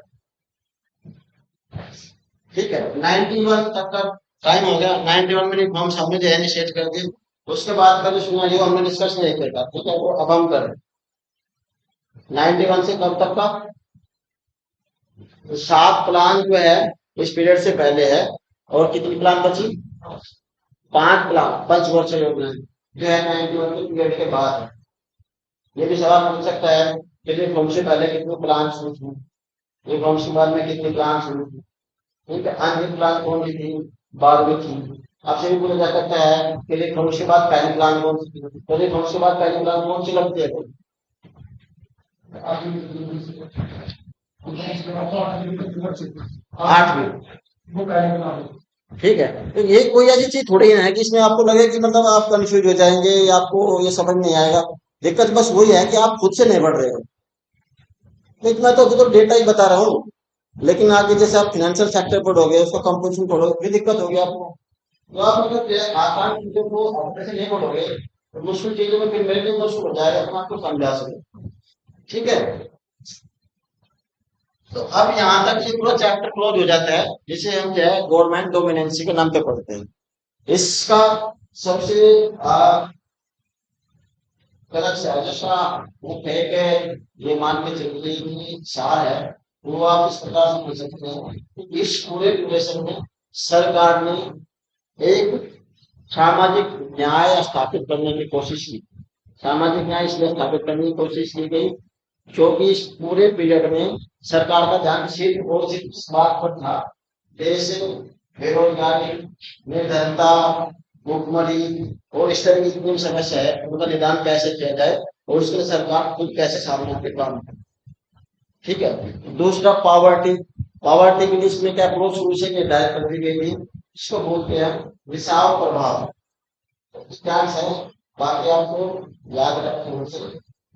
ठीक है, 91 तक का टाइम हो गया। 91 में रिफॉर्म्स हमने जो है इनिशिएट कर दी। उसके बाद का जो सिनेरियो हमने डिस्कस नहीं किया था, ठीक है, वो अब हम करें। 91 से कब तक का? तो 7 प्लान जो है इस पीरियड से पहले है, और कितनी प्लान बची? 5 प्लान, पंचवर्ष योजना जो है 91 के पीरियड के बाद है। ये भी सवाल पूछ सकता है कि रिफॉर्म से पहले कितने प्लान शुरू थे, रिफॉर्म के बाद में कितने प्लान शुरू थे, ठीक है। अन्य प्लान कौन सी थी? 12वीं थी। आपसे भी पूछा जा सकता है कि रिफॉर्म के बाद पहली प्लान कौन सी थी, तो रिफॉर्म के बाद पहली प्लान कौन सी लगती है? 8वीं, ठीक है। तो ये कोई ऐसी चीज थोड़ी है कि इसमें आपको लगे कि मतलब आप कंफ्यूज हो जाएंगे या आपको ये समझ नहीं आएगा। दिक्कत बस वही है कि आप खुद से नहीं बढ़ रहे हो। तो इतना तो डेटा ही बता रहा हूँ, लेकिन आगे जैसे आप फाइनेंशियल सेक्टर पढ़ोगे, उसका कंपोजिशन पढ़ोगे, फिर दिक्कत होगी आपको। तो आप मतलब आसान चीजों को अपने से नहीं पढ़ोगे, तो मुश्किल चीजों में फिर मेरे लिए मुश्किल हो जाएगा, तो मैं आपको समझा सकूँ, ठीक है। तो अब यहाँ तक ये पूरा चैप्टर क्लोज हो जाता है, जिसे हम जो है गवर्नमेंट डोमिनेंसी के नाम पे पढ़ते हैं। इसका सबसे गलत से दूसरा मुख्य है कि ये मान के चलिए कि सार है, वो आप इस प्रकार से बोल सकते हैं कि इस पूरे ड्यूरेशन में सरकार ने एक सामाजिक न्याय स्थापित करने की कोशिश की। सामाजिक न्याय इसलिए स्थापित करने की कोशिश की गई क्योंकि इस पूरे पीरियड में सरकार का ध्यान सिर्फ और सिर्फ इस बात पर था, देश बेरोजगारी, निर्धनता, भूखमरी और इस तरह की जितनी समस्या है उनका निदान कैसे किया जाए, और उसके लिए सरकार खुद कैसे सामने आके काम करे, ठीक है। दूसरा पावर्टी, पावर्टी के लिए इसमें क्या अप्रोच शुरू से निर्धारित कर दी गई थी, इसको बोलते हैं रिसाव प्रभाव। ध्यान से बाकी आपको याद रखने से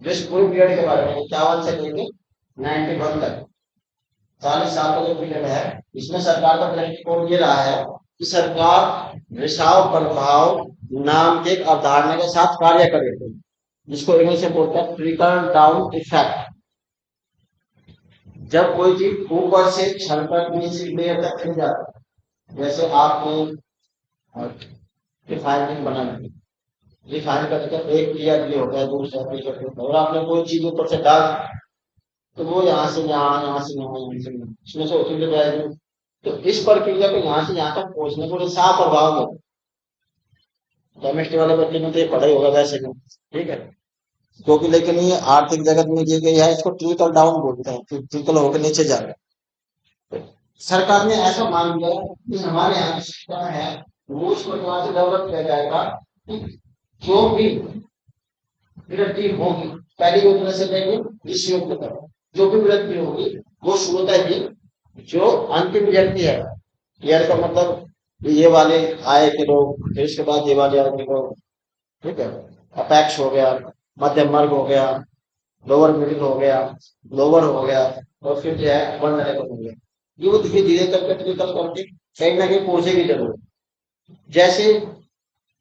जो इस पूरे पीरियड के बारे में 51 से लेके 91 तक 40 साल का जो पीरियड है, इसमें सरकार का दृष्टिकोण ये रहा है कि सरकार रिसाव प्रभाव नाम के एक अवधारणा के साथ कार्य करेगी, जिसको इंग्लिश में बोलते हैं ट्रिकल डाउन इफेक्ट। जब कोई चीज ऊपर से छलकट नीचे लेयर तक खिल जाता है, जैसे आपने रिफाइनरी बनाना, रिफाइन करके एक लेयर ये होता है, दूसरा लेयर होता है, और आपने कोई चीज ऊपर से डाल, तो वो यहाँ से यहाँ, यहाँ से यहाँ, यहाँ से यहाँ, इसमें से होती हुई जाएगी। तो इस प्रक्रिया को यहाँ से यहाँ तक पहुंचने को रिसाव प्रभाव होता है। केमिस्ट्री वाले बच्चे ने तो ये पढ़ा ही होगा वैसे भी, ठीक है। क्योंकि लेकिन ये आर्थिक जगत में की गई है, इसको ट्रिकल डाउन बोलते हैं, ट्रिकल होकर नीचे जा रहा है। सरकार ने ऐसा मान लिया कि हमारे यहाँ सिस्टम है, वो उस प्रकार से डेवलप किया जाएगा कि जो भी वृद्धि होगी पहली योजना से लेंगे इस योजना तक, जो भी वृद्धि होगी वो शुरुतः ही जो अंतिम व्यक्ति है, ईयर का मतलब ये वाले आय के लोग, फिर इसके बाद ये वाले आय के लोग, ठीक है, अपेक्ष हो गया, मध्यम वर्ग हो गया, लोअर मिडिल हो गया, लोअर हो गया, और फिर जो है वनरेबल हो गया। ये वो धीरे धीरे करके निकल करके कहीं ना कहीं पहुंचेगी जरूर। जैसे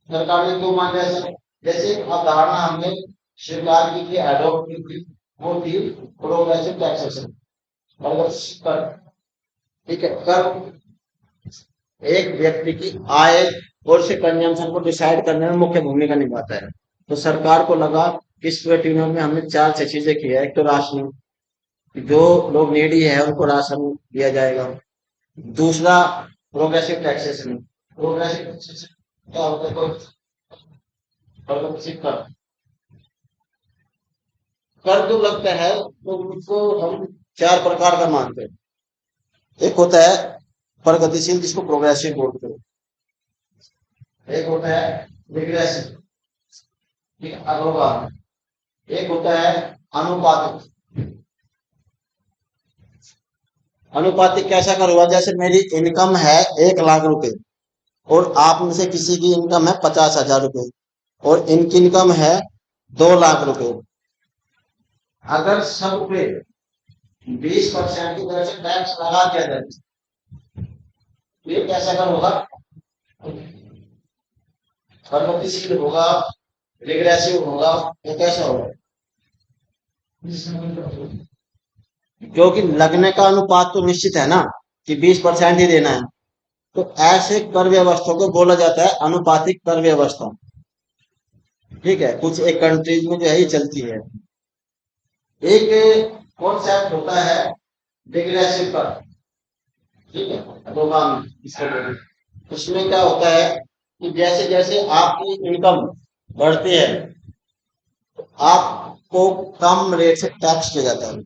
सरकार ने दो मान लिया, जैसे अवधारणा हमने स्वीकार की थी, एडॉप्ट की थी, वो थी प्रोग्रेसिव टैक्सेशन, मतलब कर, ठीक है। कर एक व्यक्ति की आय और उसके कंजम्पशन को डिसाइड करने में मुख्य भूमिका निभाता है। तो सरकार को लगा कि इस पूरे ट्रिब्यूनल में हमने 4 चीजें की है। एक तो राशन, जो लोग नीडी है उनको राशन दिया जाएगा। दूसरा प्रोग्रेसिव टैक्सेशन, प्रोग्रेसिव टैक्सेशन क्या होता है? प्रोग्रेसिव कर, कर जो लगता है तो उसको हम 4 प्रकार का मानते हैं। एक होता है प्रगतिशील, जिसको प्रोग्रेसिव बोलते हैं। एक होता है रिग्रेसिव, ठीक है, अधोगामी। एक होता है अनुपातिक। अनुपातिक कैसा कर हुआ? जैसे मेरी इनकम है 1,00,000 रुपए और आप में से किसी की इनकम है 50,000 रुपए और इनकी इनकम है 2,00,000 रुपए। अगर सब पे 20% की दर से टैक्स लगा दिया जाए, ये कैसा कर होगा? प्रगतिशील होगा, रिग्रेसिव होगा, ये कैसा होगा? क्योंकि लगने का अनुपात तो निश्चित है ना कि 20% ही देना है। तो ऐसे कर व्यवस्था को बोला जाता है अनुपातिक कर व्यवस्था, ठीक है। कुछ एक कंट्रीज में जो है ये चलती है। एक कॉन्सेप्ट होता है डिग्रेसिव कर, ठीक है, अधोगामी इसको बोलते हैं। उसमें क्या होता है कि जैसे जैसे आपकी इनकम बढ़ती है आपको कम रेट से टैक्स किया जाता है।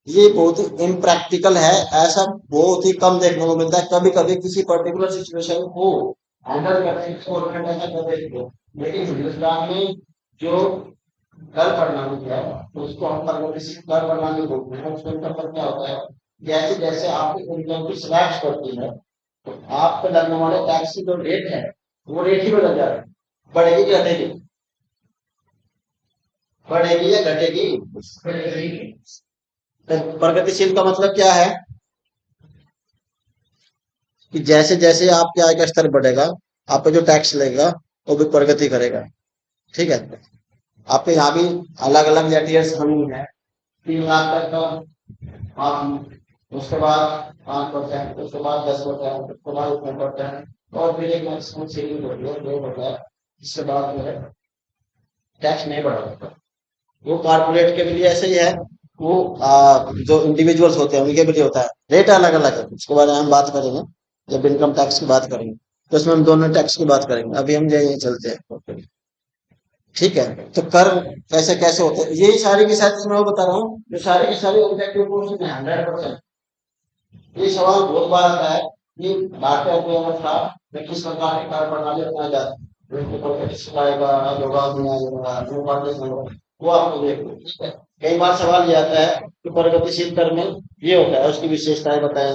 ये बहुत ही इम्प्रैक्टिकल है, ऐसा बहुत ही कम देखने को मिलता है। कभी कभी किसी पर्टिकुलर सिचुएशन को हैंडल करने के लिए गवर्नमेंट ऐसा कर देती है, लेकिन हिंदुस्तान में जो कर प्रणाली है उसको हम प्रगतिशील कर प्रणाली बोलते हैं। उसके अंतर्गत क्या होता है, जैसे जैसे आपकी इनकम की स्लैब्स बढ़ती है तो आप पे लगने वाले टैक्स की जो रेट है वो रेट ही बदल जा रहा है। बढ़ेगी कि घटेगी, बढ़ेगी या घटेगी? तो प्रगतिशील का मतलब क्या है कि जैसे जैसे आपके आय का स्तर बढ़ेगा आप पे जो टैक्स लगेगा वो भी प्रगति करेगा। ठीक है, आपके यहाँ भी अलग अलग एटीएस हम है, 3 लाख तक का आप, उसके बाद 5%, उसके बाद 10%, उसके बाद उतना परसेंट, और फिर एक मैक्सिमम सेविंग होती है 2%। इसके बाद जो है टैक्स नहीं बढ़ा। वो कारपोरेट के लिए ऐसे ही है, वो जो इंडिविजुअल्स होते हैं उनके लिए होता है। रेट अलग अलग है, उसके बारे में हम बात करेंगे जब इनकम टैक्स की बात करेंगे, तो उसमें हम दोनों टैक्स की बात करेंगे। अभी हम यही चलते हैं। ठीक है, तो कर कैसे कैसे होते हैं, यही सारी की सारी चीजें मैं बता रहा हूँ, जो सारी की सारी ऑब्जेक्टिव क्वेश्चन है 100%। ये सवाल बहुत बार आता है कि भारतीय अर्थव्यवस्था में किस प्रकार की कार्य प्रणाली अपनाई जाती है, आएगा, योगा में आएगा, वो आपको देखो। ठीक है, कई बार सवाल ये आता है कि प्रगतिशील कर में ये होता है, उसकी विशेषताएं बताएं।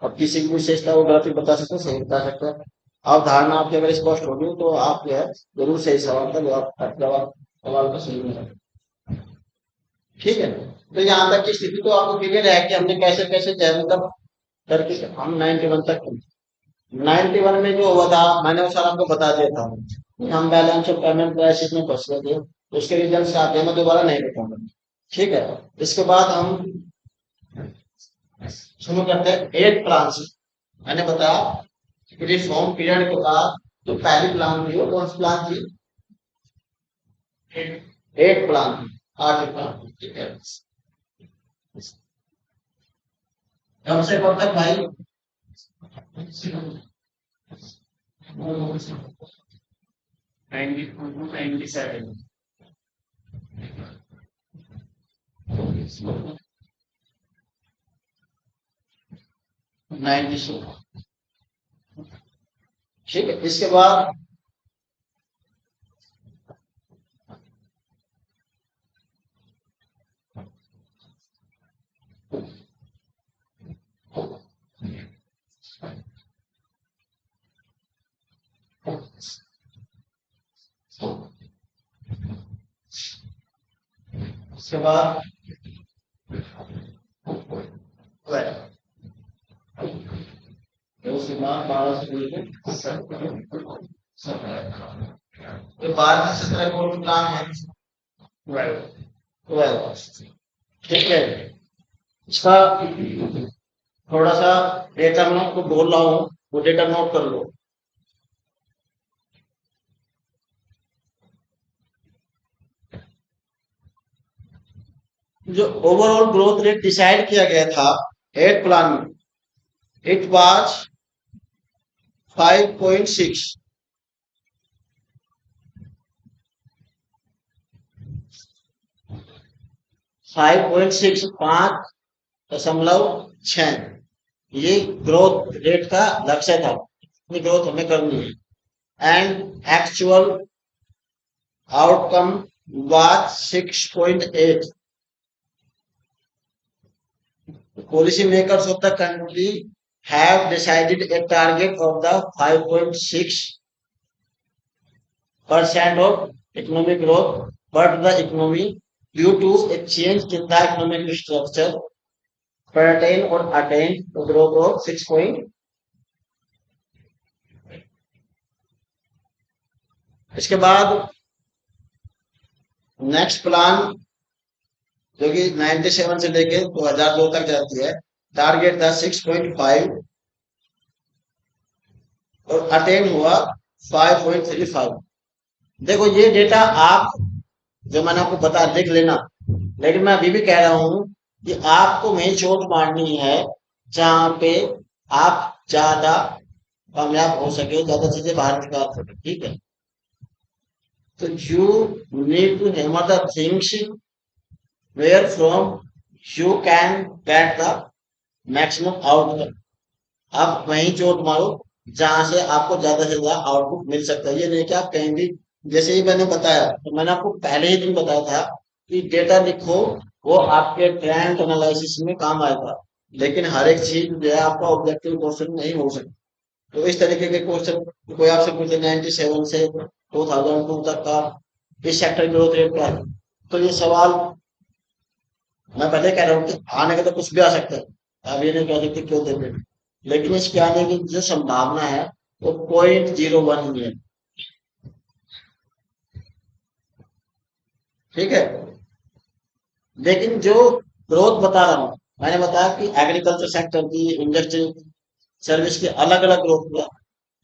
अब किसी की विशेषता वो गलत भी बता सकते हैं, सही बता सकते हैं। अवधारणा आपकी अगर स्पष्ट होगी तो आप जो है जरूर सही सवाल का जवाब सवाल का सही मिलेगा। ठीक है, तो यहाँ तक की स्थिति तो आपको क्लियर है कि हमने कैसे कैसे मतलब करके हम 91 तक, 91 में जो हुआ था मैंने वो सारा आपको बता दिया था कि हम बैलेंस ऑफ पेमेंट क्राइसिस में फंस गए थे। उसके रीजन आते हैं, मैं दोबारा नहीं बताऊंगा। ठीक है, इसके बाद हम शुरू करते हैं 8 प्लान से। मैंने बताया रिफॉर्म पीरियड के बाद जो पहली प्लान थी वो कौन सी प्लान थी? 8 प्लान थी, 8 प्लान। ठीक है, कब से कब तक भाई? 92 to 97। 90। ठीक है, इसके बाद उसके बाद उसके बाद 12 से लेकर तो 12 से 17 कौन प्लान है? 12। ठीक है, इसका थोड़ा सा डेटा मैं आपको बोल रहा हूँ, वो डेटा नोट कर लो। जो ओवरऑल ग्रोथ रेट डिसाइड किया गया था 8 प्लान में, इट वाज 5.6। 5.6, 5.6 ये ग्रोथ रेट का लक्ष्य था, इतनी ग्रोथ हमें करनी है। And actual outcome was 6.8। policy makers of the country have decided a target of the 5.6% of economic growth, but the economy, due to a change in the economic structure, attain or attain the growth of 6 point। इसके बाद नेक्स्ट प्लान जो कि 97 से लेके 2002 तक जाती है, टारगेट था 6.5 और अटेन हुआ 5.35। देखो ये डेटा आप जो मैंने आपको बता देख लेना, लेकिन मैं अभी भी कह रहा हूं कि आपको वही चोट मारनी है जहां पे आप ज्यादा कामयाब हो सके, ज्यादा चीजें बाहर निकाल सके, ठीक है। तो you need to hammer the things where from you can get the maximum outcome. आप वहीं चोट मारो जहां से आपको ज्यादा से ज्यादा आउटपुट मिल सकता है। ये नहीं कि आप कहीं भी, जैसे ही मैंने बताया, तो मैंने आपको पहले ही दिन बताया था कि डेटा लिखो, वो आपके ट्रेंड एनालिसिस में काम आएगा, लेकिन हर एक चीज जो है आपका ऑब्जेक्टिव क्वेश्चन नहीं हो सकता। तो इस तरीके के क्वेश्चन कोई आपसे पूछे 97 से 2002 तक का इस सेक्टर ग्रोथ रेट क्या है, तो ये सवाल मैं पहले कह रहा हूँ कि आने का तो कुछ भी आ सकता है, आप ये नहीं कह सकते क्यों देते, लेकिन इसके आने की जो संभावना है वो 0.01 ही है, ठीक है। लेकिन जो ग्रोथ बता रहा हूँ, मैंने बताया कि एग्रीकल्चर सेक्टर की, इंडस्ट्री, सर्विस की अलग अलग ग्रोथ हुआ,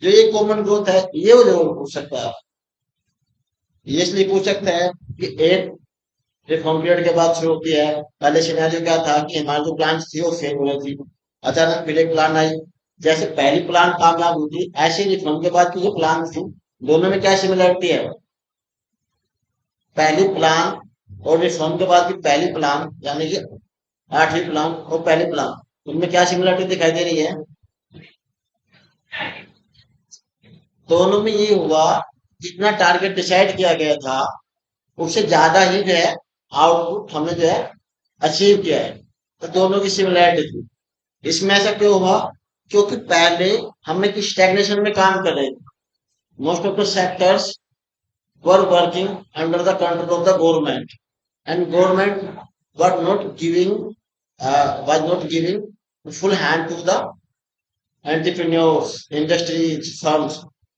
जो ये कॉमन ग्रोथ है ये वो जरूर पूछ सकता है। ये इसलिए पूछ सकते हैं कि एक रिफॉर्म पीरियड के बाद शुरू किया है, पहले सिनेरियो क्या था कि हमारी जो प्लान थी वो फेल हो रही थी, अचानक फिर एक प्लान आई, जैसे पहली प्लान कामयाब हुई थी ऐसे ही रिफॉर्म के बाद की जो प्लान थी, दोनों में क्या सिमिलरिटी है, पहली प्लान और रिफॉर्म के बाद की पहली प्लान, यानी कि आठवीं प्लान और पहली प्लान, उनमें क्या सिमिलरिटी दिखाई दे रही है, दोनों में ये हुआ, जितना टारगेट डिसाइड किया गया था उससे ज्यादा ही जो है आउटपुट हमने जो है अचीव किया है। तो दोनों की सिमिलरिटी थी। इसमें ऐसा क्यों हुआ, क्योंकि पहले हम एक स्टैग्नेशन में काम कर रहे थे, most of the sectors were working under the control of the government, and government were not giving was not giving full hand to the entrepreneurs, industries, firms.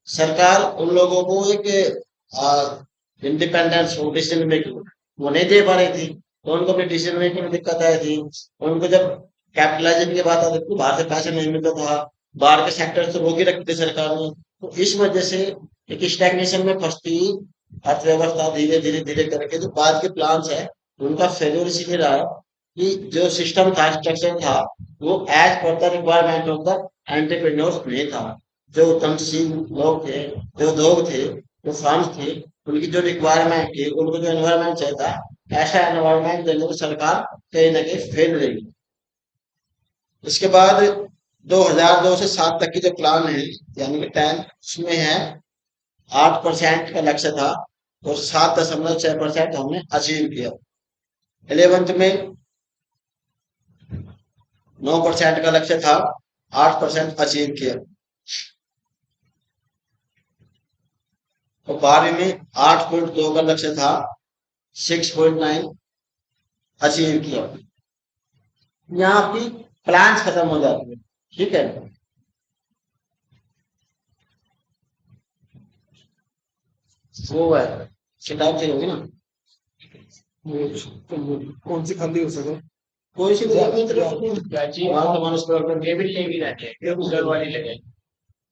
सरकार उन लोगों को एक इंडिपेंडेंस हो डिसीजन मेकिंग वो नहीं दे पा रही थी, तो उनको अपनी डिसीजन मेकिंग में दिक्कत आई थी। उनको जब कैपिटलाइजेशन की बात आती थी, बाहर से पैसा नहीं मिलता था, बाहर के सेक्टर से रोक ही रखी थी सरकार ने, तो इस वजह से एक स्टैग्नेशन में फंसती अर्थव्यवस्था धीरे धीरे धीरे करके जो बाद के प्लान्स है उनका फेल्योर इसीलिए रहा कि जो सिस्टम था, स्ट्रक्चर था, वो as per the requirement of the entrepreneurs नहीं था। जो उद्यमशील लोग थे, जो उद्योग थे, जो फर्म्स थे, उनकी जो रिक्वायरमेंट थी, उनको जो एनवायरमेंट चाहिए था, ऐसा एनवायरमेंट देने को सरकार कहीं ना कहीं फेल रही। इसके बाद 2002 से 7 तक की जो प्लान है, यानी कि 10, उसमें है 8% का लक्ष्य था और 7.6% हमने अचीव किया। 11th में 9% का लक्ष्य था, 8% अचीव किया, और 12वीं में 8.2 का लक्ष्य था, 6.9 अचीव किया। यहाँ आपकी प्लान्स खत्म हो जाती है, ठीक है। वो है किताब चाहिए होगी ना, कौन सी खाली हो सके। कोई सी भी प्राची वहां तो और मनुष्य डेविड लेवी रहते हैं, ये उधर वाली लगे।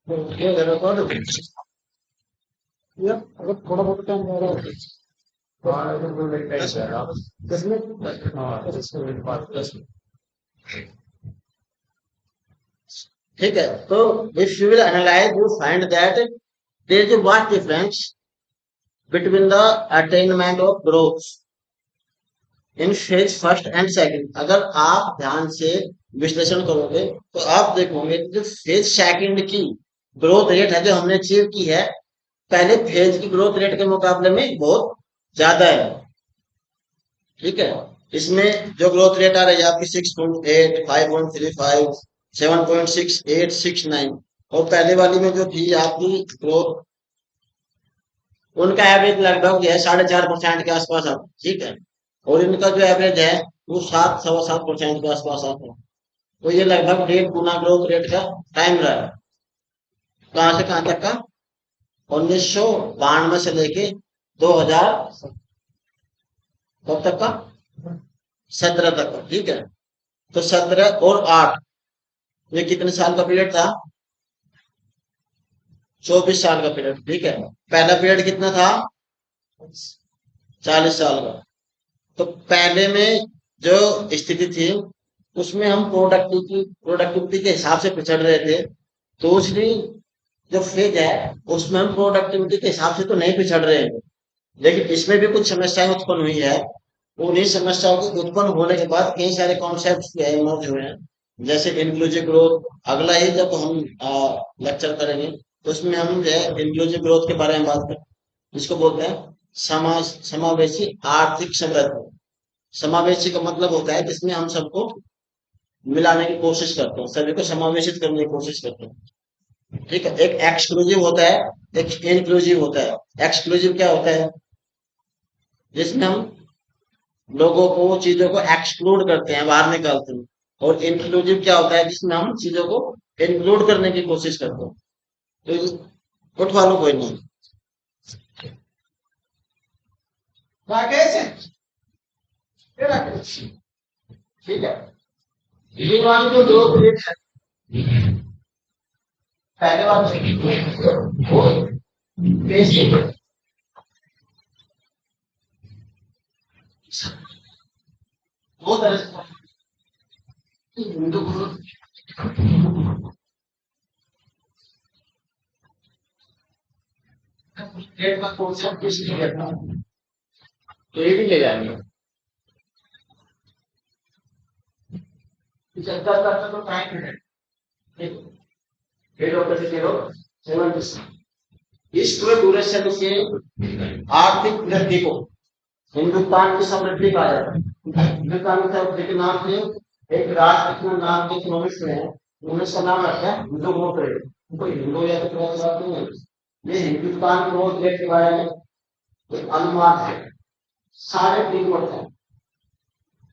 के घर में कौन है? या अगर थोड़ा बहुत टाइम रह रहा हो हाँ तो वो लगता ही है आप 10 मिनट। हाँ 10 मिनट बाद 10 मिनट। ठीक है। तो if you will analyse you find that there is a vast difference between the attainment of growth in phase first and second. अगर आप ध्यान से विश्लेषण करोगे तो आप देखोगे कि जो फेज सेकंड की ग्रोथ रेट है जो हमने अचीव की है, पहले फेज की ग्रोथ रेट के मुकाबले में बहुत ज्यादा है, ठीक है। इसमें जो ग्रोथ रेट आ रही है आपकी 6.8, 5.35, 7.68, 6.9, और पहले वाली में जो थी आपकी ग्रोथ, उनका एवरेज लगभग जो है 4.5% के आसपास आता है, ठीक है। और इनका जो एवरेज है वो 7, 7.25% के आसपास आता है। तो ये लगभग 1.5 गुना ग्रोथ रेट का टाइम रहा है। कहाँ से कहाँ तक का? 1992 से लेके 2000 कब तक का? 17 तक का, ठीक है। तो 17 और 8, ये कितने साल का पीरियड था? 24 साल का पीरियड, ठीक है। पहला पीरियड कितना था? 40 साल का। तो पहले में जो स्थिति थी उसमें हम प्रोडक्टिविटी के हिसाब से पिछड़ रहे थे। दूसरी जो फेज है उसमें हम प्रोडक्टिविटी के हिसाब से तो नहीं पिछड़ रहे हैं, लेकिन इसमें भी कुछ समस्याएं उत्पन्न हुई है। उन्हीं समस्याओं के उत्पन्न होने के बाद कई सारे कॉन्सेप्ट इमर्ज हुए हैं, जैसे इंक्लूसिव ग्रोथ। अगला ही जब हम लेक्चर करेंगे तो उसमें हम जो है इंक्लूसिव ग्रोथ के बारे में बात करें, जिसको बोलते हैं समाज समावेशी आर्थिक समृद्धि। समावेशी का मतलब होता है जिसमें हम सबको मिलाने की कोशिश करते हैं, सभी को समावेशित करने की कोशिश करते हैं। ठीक है, एक एक्सक्लूसिव होता है, एक इंक्लूसिव होता है। एक्सक्लूसिव क्या होता है? जिसमें हम लोगों को चीजों को एक्सक्लूड करते हैं, बाहर निकालते हैं। और इंक्लूसिव क्या होता है? जिसमें हम चीजों को इंक्लूड करने की कोशिश करते हैं। तो उठवा लो, कोई नहीं। राकेश है, ये राकेश। ठीक है, ये वाली जो दो प्लेट है, पहले वाले वो बेसिक दो तरह से हिंदू को प्लेट का कॉन्सेप्ट किस लिए रखना, तो ये भी ले जाएंगे। चलता करता तो टाइम है, डेढ़ होकर से जीरो 7। इस पूरे ड्यूरेशन से आर्थिक वृद्धि को हिंदुस्तान की समृद्धि कहा जाता है। हिंदुस्तान की समृद्धि के नाम से एक राष्ट्र के नाम के इकोनॉमिक्स में है, उन्होंने इसका नाम रखा है हिंदू ग्रोथ रेट। कोई हिंदू या तो ग्रोथ रेट नहीं है, ये हिंदुस्तान ग्रोथ रेट के बारे में एक अनुमान है। 3.5%,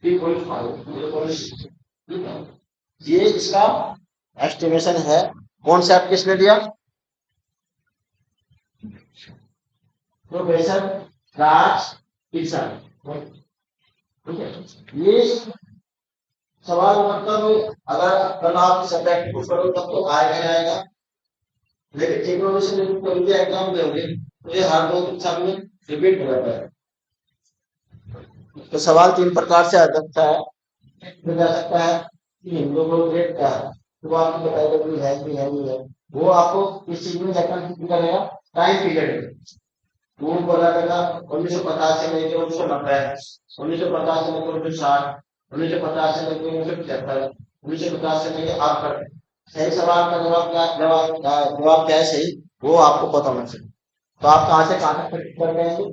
3.5। ठीक है, ये इसका एस्टिमेशन है। कॉन्सेप्ट किसने दिया? प्रोफेसर राज किशन। ठीक है, ये सवाल मतलब अगर कल आप सब्जेक्ट को करो तब तो आएगा ही आएगा, लेकिन इकोनॉमिक्स में कोई भी एग्जाम दोगे तो ये हर 2-3 साल में रिपीट हो जाता है। तो सवाल 3 प्रकार से आ सकता है। हो जा सकता है कि हिंदू को रेट क्या है, तो वो आपको बताएगा कि है कि है नहीं है। वो आपको किस चीज में लेकर करेगा? Time period. वो बोला जाएगा 1950 से लेकर 1990, 1950 से लेकर 1960, 1950 से लेकर 1975, 1950 से लेकर आप तक। सही सवाल का जवाब क्या, जवाब क्या है सही, वो आपको पता होना चाहिए। तो आप कहाँ से कहाँ तक कर गए हैं?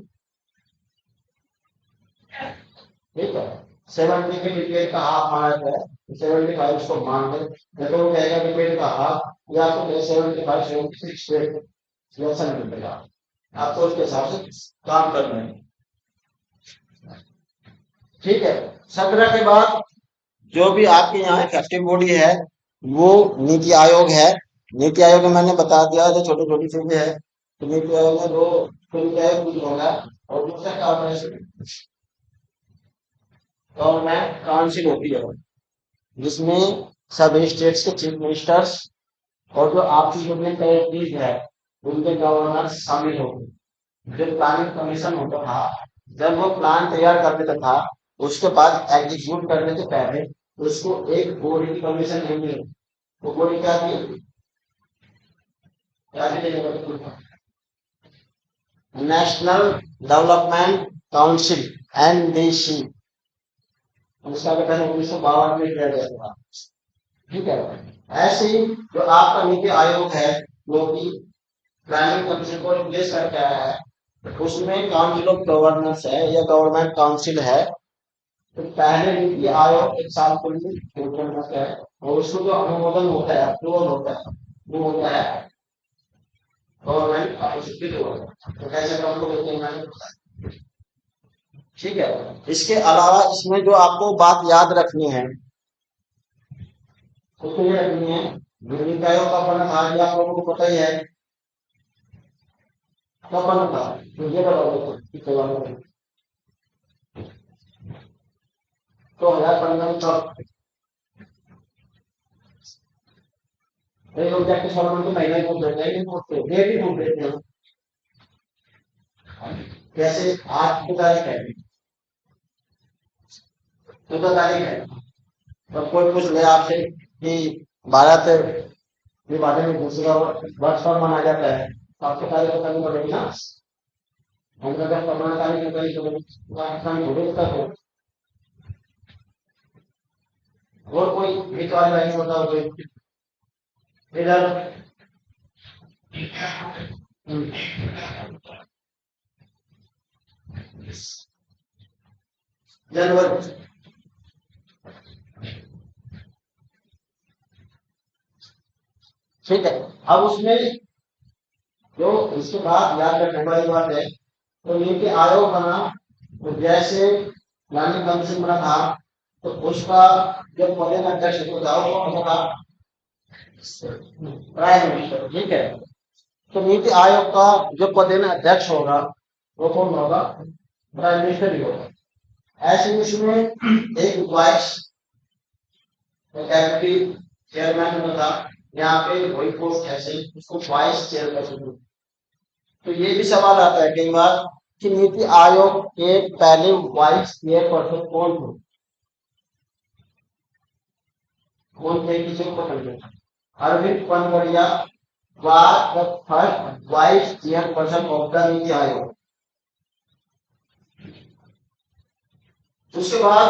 ठीक है, 70 के डिपेंड का हाफ माना जाता है, 75 उसको मान दे, तो वो कहेगा डिपेंड का हाफ, या तो 75 76 या 70 का। आपको उसके हिसाब से काम करना है। ठीक है, 17 के बाद जो भी आपके यहाँ इफेक्टिव बॉडी है वो नीति आयोग है। नीति आयोग में मैंने बता दिया जो छोटी छोटी चीजें है। तो नीति आयोग में दो नीति आयोग कुछ होगा, और दूसरा गवर्नमेंट काउंसिल होती है, जिसमें सभी स्टेट्स के चीफ मिनिस्टर्स और जो आपकी यूनियन टेरिटरीज है उनके गवर्नर शामिल होंगे। जो प्लानिंग कमीशन होता था, जब वो प्लान तैयार कर देता था, उसके बाद एग्जीक्यूट करने से पहले उसको एक बॉडी की कमीशन देंगे। वो बॉडी क्या थी? National development council, NDC। उसका गठन 1952 में किया गया था। ठीक है, ऐसे ही जो आपका नीति आयोग है वो कि प्लानिंग कमीशन को रिप्लेस करके आया है, उसमें काउंसिल ऑफ गवर्नेंस है या गवर्नमेंट काउंसिल है। तो पहले नीति आयोग एक साल के लिए है, और उसको जो अनुमोदन होता है, अप्रूवल होता है, वो होता है गवर्नमेंट काउंसिल द्वारा। तो कैसे हम लोग होते हैं मैंने बताया। ठीक है, इसके अलावा इसमें जो आपको बात याद रखनी है, उसको ये रखनी है, नीति आयोग का बना था, ये आप लोगों को पता ही है कब बना था। तो ये बताओ तो 2015 में कब लोग जाके फॉर्म को महीना पूछ देते हैं, पूछते डेट ही पूछ देते हैं। कैसे? आज की तारीख है, 14 तारीख है, तो कोई पूछ ले आपसे कि भारत ये बातें में दूसरा वर्ष पर माना जाता है, तो आपको कार्य करनी पड़ेगी ना। हम अगर प्रमाणकारी की करी तो पाकिस्तान घोड़े तक हो, और कोई वित्त वाली लाइन होता हो कोई इधर। जनवरी, ठीक है। अब उसमें जो इसके बाद याद रखने वाली बात है, तो नीति आयोग बना, तो जैसे प्लानिंग कमीशन बना था, तो उसका जो पहले अध्यक्ष होता है वो होता प्राइम मिनिस्टर, ठीक है। तो नीति आयोग का जो पदेन अध्यक्ष होगा वो कौन होगा, प्राइम मिनिस्टर ही होगा। ऐसे इसमें एक वाइस डेप्यूटी चेयरमैन होता, यहाँ पे वही पोस्ट ऐसे उसको वाइस चेयरपर्सन। तो ये भी सवाल आता है कई बार कि नीति आयोग के पहले वाइस चेयरपर्सन कौन थे, कौन थे, किसी को पकड़। Arvind पनवरिया was the first vice chairperson of the NITI Aayog. उसके बाद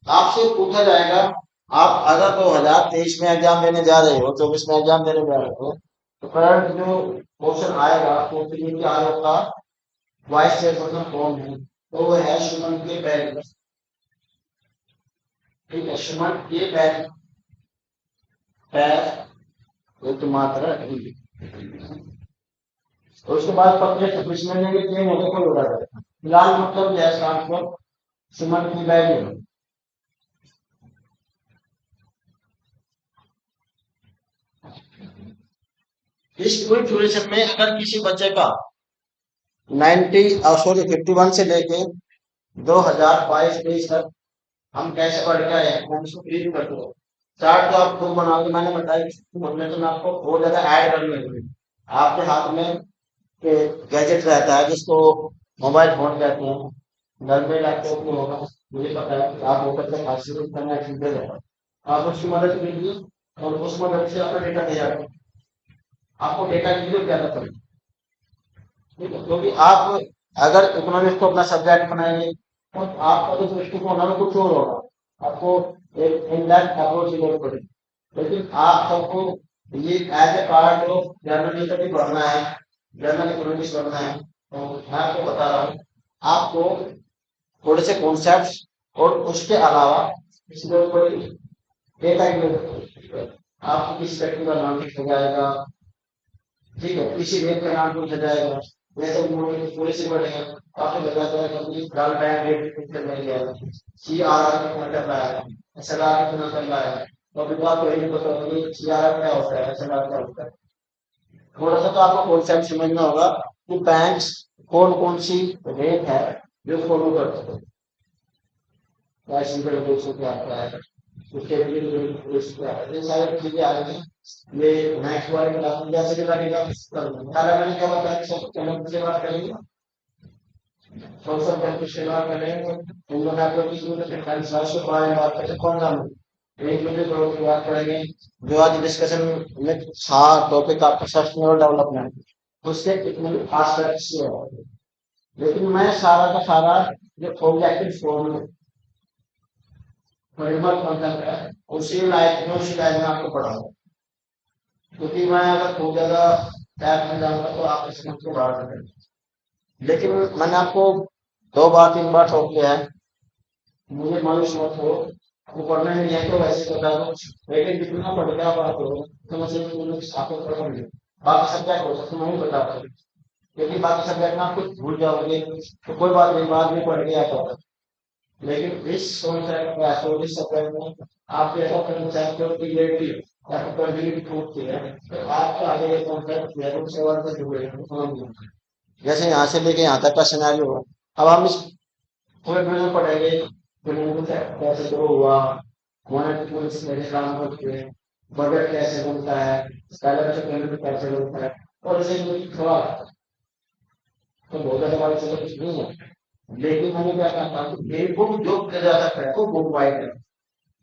आपसे पूछा जाएगा, आप अगर 2023 में एग्जाम देने जा रहे हो, 24 में एग्जाम देने जा रहे हो, तो करंट जो क्वेश्चन आएगा तो नीति आयोग का वाइस चेयरपर्सन कौन है, तो वो है सुमन के बैग, ठीक है। सुमन के बैग एक मात्रा। उसके बाद पत्र 26 महीने के 3 महीने को जोड़ा जाएगा। फिलहाल मतलब जैसा आपको सुमन की वैल्यू इस पूरी ड्यूरेशन में अगर किसी बच्चे का 51 से लेके 2022-23 तक हम कैसे बढ़ गए हैं, हम इसको फ्री कर दो। चार्ट तो आप खुद बनाओगे, मैंने बताया तो मैं आपको बहुत ज्यादा ऐड करनी होगी। आपके हाथ में गैजेट रहता है जिसको मोबाइल फोन कहते हैं, घर में लैपटॉप में होगा, मुझे पता है आप ऊपर से हासिल करना है, आप उसकी मदद लीजिए और उस मदद से अपना डेटा दे जाएगा। आपको डेटा की जरूरत ज्यादा पड़ेगी, ठीक है। क्योंकि आप अगर इकोनॉमिक्स को अपना सब्जेक्ट बनाएंगे तो आपका जो दृष्टिकोण है कुछ और होगा, आपको एक इन-डेप्थ अप्रोच की जरूरत पड़ेगी। लेकिन आप सबको ये as a part of journal study पढ़ना है, जर्नल इकोनॉमिक्स पढ़ना है, तो मैं आपको बता रहा हूँ, आपको थोड़े से कॉन्सेप्ट्स और उसके अलावा किसी कोई डेटा की जरूरत, आपको किसी सेक्टर का नाम लिखा जाएगा, ठीक है, किसी रेट का नाम पूछा जाएगा, जैसे पूरे से बढ़ेगा आपको बताता है कंपनी डाल बैंक रेट कितने मिल जाएगा, सीआरआर कितना कर रहा है, एसएलआर कितना कर रहा है, तो अभी बात वही पता होगी सीआरआर क्या होता है, एसएलआर क्या होता है। थोड़ा सा तो आपको कॉन्सेप्ट समझना होगा कि बैंक्स कौन कौन सी रेट है जो फॉलो करते हैं, क्या आता है, उसके लिए सारी चीजें आ रही हैं। ये नेक्स्ट वाले क्लास में जैसे कि लगेगा मैंने क्या बताया, सब चैनल से बात करेंगे, सोशल बैंक से बात करेंगे, इन लोग आपको के बारे में बात करें, कौन सा एक मिनट की बात करेंगे। जो आज डिस्कशन में था टॉपिक आपका सस्टेनेबल डेवलपमेंट, उसके कितने एस्पेक्ट्स है, लेकिन मैं सारा का सारा जो ऑब्जेक्टिव फॉर्म फ्रेमवर्क कॉन्सेप्ट है उसी लाइन में आपको पढ़ाऊंगा, क्योंकि मैं अगर खूब ज्यादा टैप में जाऊंगा तो आप इस समझ को बाहर करेंगे। लेकिन मैंने आपको 2 बार 3 बार ठोक लिया है, मुझे मालूम मत हो, वो पढ़ना नहीं है तो वैसे बता दो, लेकिन जितना पढ़ गया बात हो तो आपको पढ़ लो, बाकी सब्जेक्ट हो सकते नहीं बता पाए, क्योंकि बाकी सब्जेक्ट में आप कुछ भूल जाओगे तो कोई बात नहीं, बाद में पढ़ गया तो। लेकिन इस कॉन्सेप्ट में इस सब्जेक्ट में आप ऐसा कॉन्सेप्ट को क्लियरली या कंप्लीटली प्रूव किया तो आपका आगे ये कॉन्सेप्ट लेवल सवाल से जुड़े हैं। जैसे यहाँ से लेके यहाँ तक का सिनेरियो है, अब हम इस पूरे में पढ़ेंगे कैसे शुरू हुआ, मॉनेटरी पॉलिसी कैसे काम करती है, बजट कैसे बनता है, स्कॉलर पेमेंट कैसे बनता है, और इसे थोड़ा तो बहुत ज्यादा बात से कुछ नहीं है। लेकिन मैंने क्या कहा था, मेरी बुक जो ज्यादा है वो बुक वाइड है।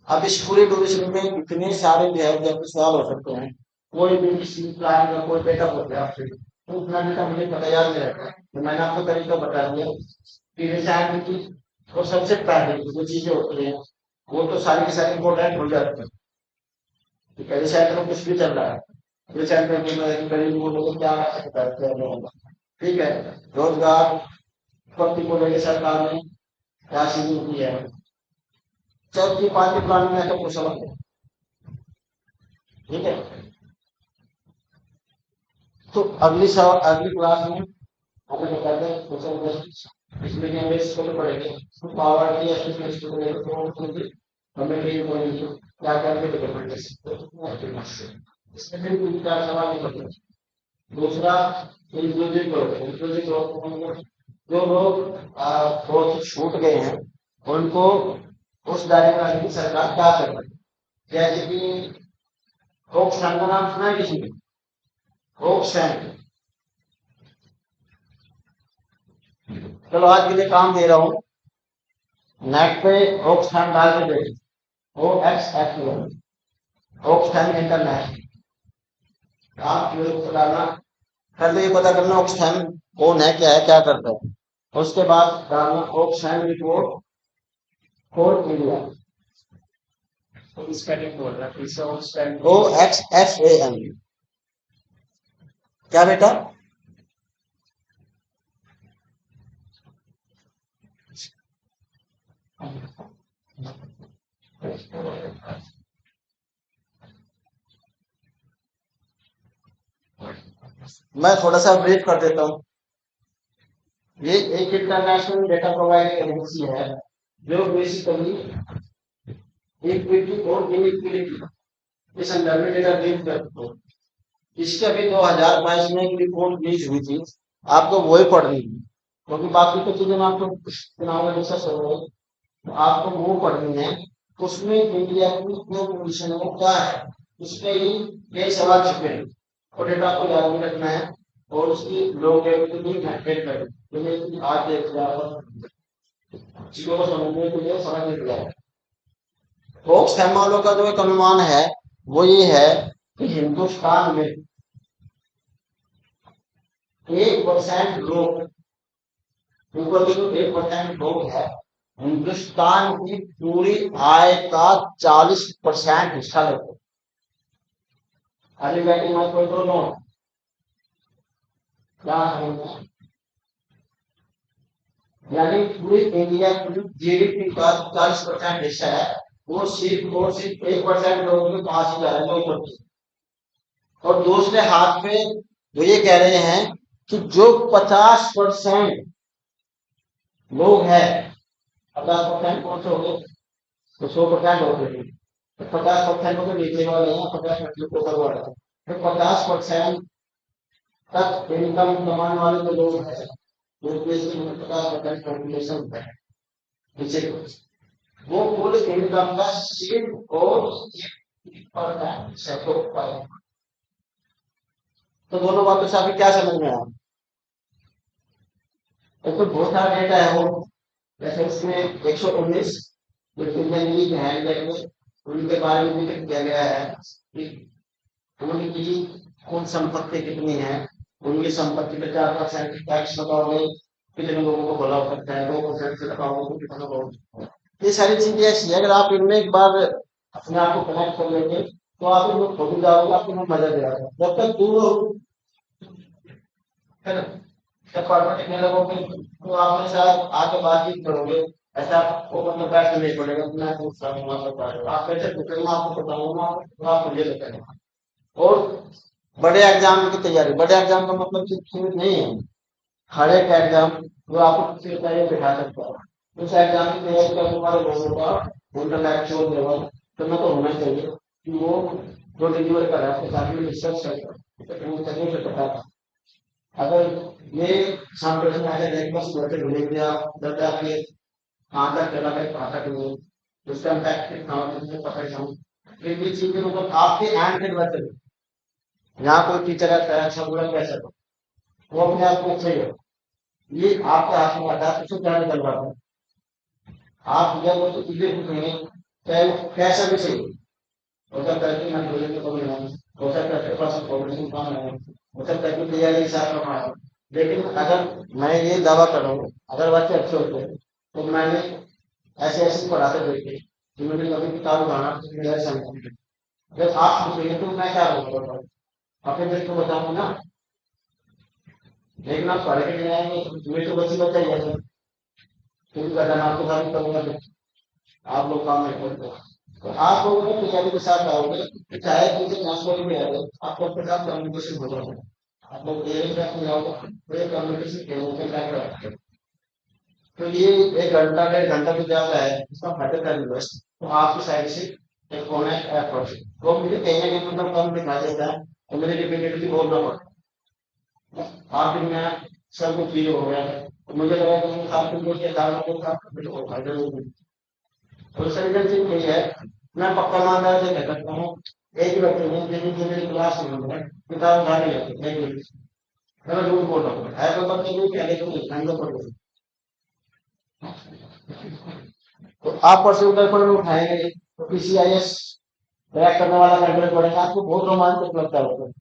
अब इस पूरे ड्यूरेशन में इतने सारे जो है सवाल हो सकते हैं, कोई भी किसी प्लान का कोई डेटा हो गया फिर तो उतना डेटा मुझे पता याद नहीं रहता है। तो मैंने आपको तरीका बता दिया कि रिचार्ज की और सबसे पहले जो चीजें होती हैं वो तो सारी की सारी इंपॉर्टेंट हो जाती है। तो पहले शायद में कुछ भी चल रहा है रिचार्ज में गरीब लोगों को क्या कर सकता है क्या नहीं होगा। ठीक है, रोजगार पक्ति को लेकर सरकार ने क्या शुरू किया है, चौथी पांचवी प्लान में तो कुछ समझ नहीं। ठीक है, तो अगली क्लास में हमें बताते हैं क्वेश्चन इसमें कि हमें इसको तो पढ़ेंगे तो पावर की एस्टिमेशन को लेकर तो हमें कहीं पढ़ेंगे क्या करके डेवलपमेंट कर सकते हैं। इसमें भी तीन चार सवाल निकलते हैं। दूसरा इंक्लूसिव ग्रोथ, इंक्लूसिव ग्रोथ जो लोग बहुत छूट गए हैं उनको उस दायरे में आने की सरकार क्या कर रही है। जैसे कि ओक्सफैम का नाम सुना है किसी ने? ओक्सफैम, चलो आज के लिए काम दे रहा हूँ, नेट पे ओक्सफैम डाल के देखो, ओक्सफैम इंटरनेशनल आप डालना, पहले ये पता करना ओक्सफैम कौन है, क्या है, क्या करता है। उसके बाद डालना ओक्सफैम रिपोर्ट फॉर इंडिया, तो स्पेलिंग बोल रहा है इसे और स्पेलिंग OXFAM। क्या बेटा? मैं थोड़ा सा ब्रीफ कर देता हूँ। ये एक इंटरनेशनल डेटा प्रोवाइडिंग एजेंसी है जो बेसिकली इक्विटी और इनइक्विटी के संदर्भ में डेटा डील करती है। इसके अभी 2022 में एक रिपोर्ट रिलीज हुई थी, आपको वही पढ़नी है क्योंकि बाकी तो चीजें मैं आपको चुनाव में डिस्कस करूंगा, तो आपको वो पढ़नी है। उसमें इंडिया की जो पोजीशन है वो क्या है, उसमें ही कई सवाल छुपे हैं और डेटा को याद में रखना है और उसकी लोग मेंटेन करें। तो आज देख चीजों को समझने के लिए समझ नहीं जाए। ओक्सफैम वालों का जो एक अनुमान है वो ये है कि हिंदुस्तान में 1% लोग, ऊपर के जो 1% लोग है हिंदुस्तान की पूरी आय का 40% हिस्सा लेते हैं। खाली बैटिंग में कोई तो नो क्या है, यानी पूरी इंडिया की जीडीपी का 40% हिस्सा है वो सिर्फ और सिर्फ 1% लोगों के पास ही जा रहा है। और दूसरे हाथ पे वो ये कह रहे हैं कि जो 50% लोग हैं, 50% कौन से हो गए तो 100% हो गए, 50% को तो नीचे वाले हैं, 50% को ऊपर वाले हैं, तो 50% तक इनकम कमाने वाले जो लोग हैं वो 50% पॉपुलेशन है नीचे, वो कुल इनकम का सिर्फ और सिर्फ तो दोनों बातों से आपको क्या समझ में आया? तो बहुत सारा डेटा है वो, जैसे उसमें 119 जो इंडियन हैंड में उनके बारे में जिक्र किया गया है कि उनकी कुल संपत्ति कितनी है, उनकी संपत्ति पे 4% टैक्स लगाओगे कितने लोगों को भला हो सकता है, 2% से लगाओगे तो कितना लोग। ये सारी चीजें ऐसी है, अगर आप इनमें एक बार अपने आप को कनेक्ट कर लेंगे तो आप इनको खोल जाओगे, आपको मजा देगा। जब तक दूर है ना, जब पढ़ने लिखने लगोगे तो आप मेरे साथ आके बातचीत करोगे, ऐसा ओपन में बैठ नहीं पड़ेगा, मैं पूछ रहा हूँ आप कैसे पूछेंगे, मैं आपको बताऊंगा तो आप मुझे बताएंगे। और बड़े एग्जाम की तैयारी, बड़े एग्जाम का मतलब सीमित नहीं है, हर एक एग्जाम जो आपको किसी तैयारी बिठा सकता है उस एग्जाम की तैयारी करने वाले लोगों का इंटेलेक्चुअल लेवल इतना तो होना चाहिए कि वो जो डिलीवर कर रहा है उसके साथ में रिसर्च करता। अगर ये संप्रश्न ऐसे देख बस बैठे भूल गया जब आपके कहाँ तक चला गया कहाँ तक नहीं, उसका इम्पैक्ट कितना मुझे पता ही नहीं। फिर भी चीजें मतलब आपके हैंड से बचे, यहाँ कोई टीचर आता है अच्छा बुरा कैसे तो वो अपने आप को सही है, ये आपके हाथ में आता है, उससे क्या निकल रहा है। आप जब वो चीजें पूछेंगे चाहे वो कैसा भी सही और जब करके मैं बोलेंगे तो हो सकता है तेरे पास कॉम्पिटिशन कम है, हो सकता है कि तैयारी हिसाब कम है, लेकिन अगर मैं ये दावा करूँ, अगर बच्चे अच्छे होते हैं तो मैंने ऐसे ऐसे पढ़ाते देखे कि मुझे कभी किताब उठाना तो मेरा ऐसा नहीं है। जब आप पूछेंगे तो मैं क्या बोलूँगा, अपने देश को बताऊंगा ना, लेकिन आप पढ़ के नहीं आएंगे तो तुम्हें तो बच्ची बच्चा ही है, तुम का जाना आपको सारी करूंगा, आप लोग काम नहीं करते। तो आप लोगों ने तैयारी के साथ आओगे, चाहे किसी नाश्ते में आए, आपको अपने साथ कम्युनिकेशन हो जाएगा। आप लोग तैयारी करके आओगे तो ये कम्युनिकेशन के रूप में क्या करेंगे। तो ये 1 घंटा 1.5 घंटा जो ज्यादा है इसका फायदा कर इन्वेस्ट तो आपकी साइड से एक होना है अप्रोच, वो मुझे कहीं ना कहीं मतलब कम दिखा देता है, तो मुझे डिपेंडेंटली बोलना पड़ता है। आखिर में सब कुछ फील हो गया है, तो मुझे लगा कि आपको कुछ 1000 लोगों का तो फायदा नहीं। तो सर्जनशिप यही है, मैं पक्का ईमानदार से कह सकता हूँ, एक ही बच्चे ने जिन जिन मेरी क्लास में किताब उठा नहीं लेते एक भी, मैं झूठ बोल रहा हूँ, है तो बच्चे भी पहले तो नहीं पढ़ गए। तो आप परसों पेपर में उठाएंगे तो पीसीआईएस क्रैक करने वाला कैंडिडेट पड़ेगा, आपको बहुत रोमांचक लगता है।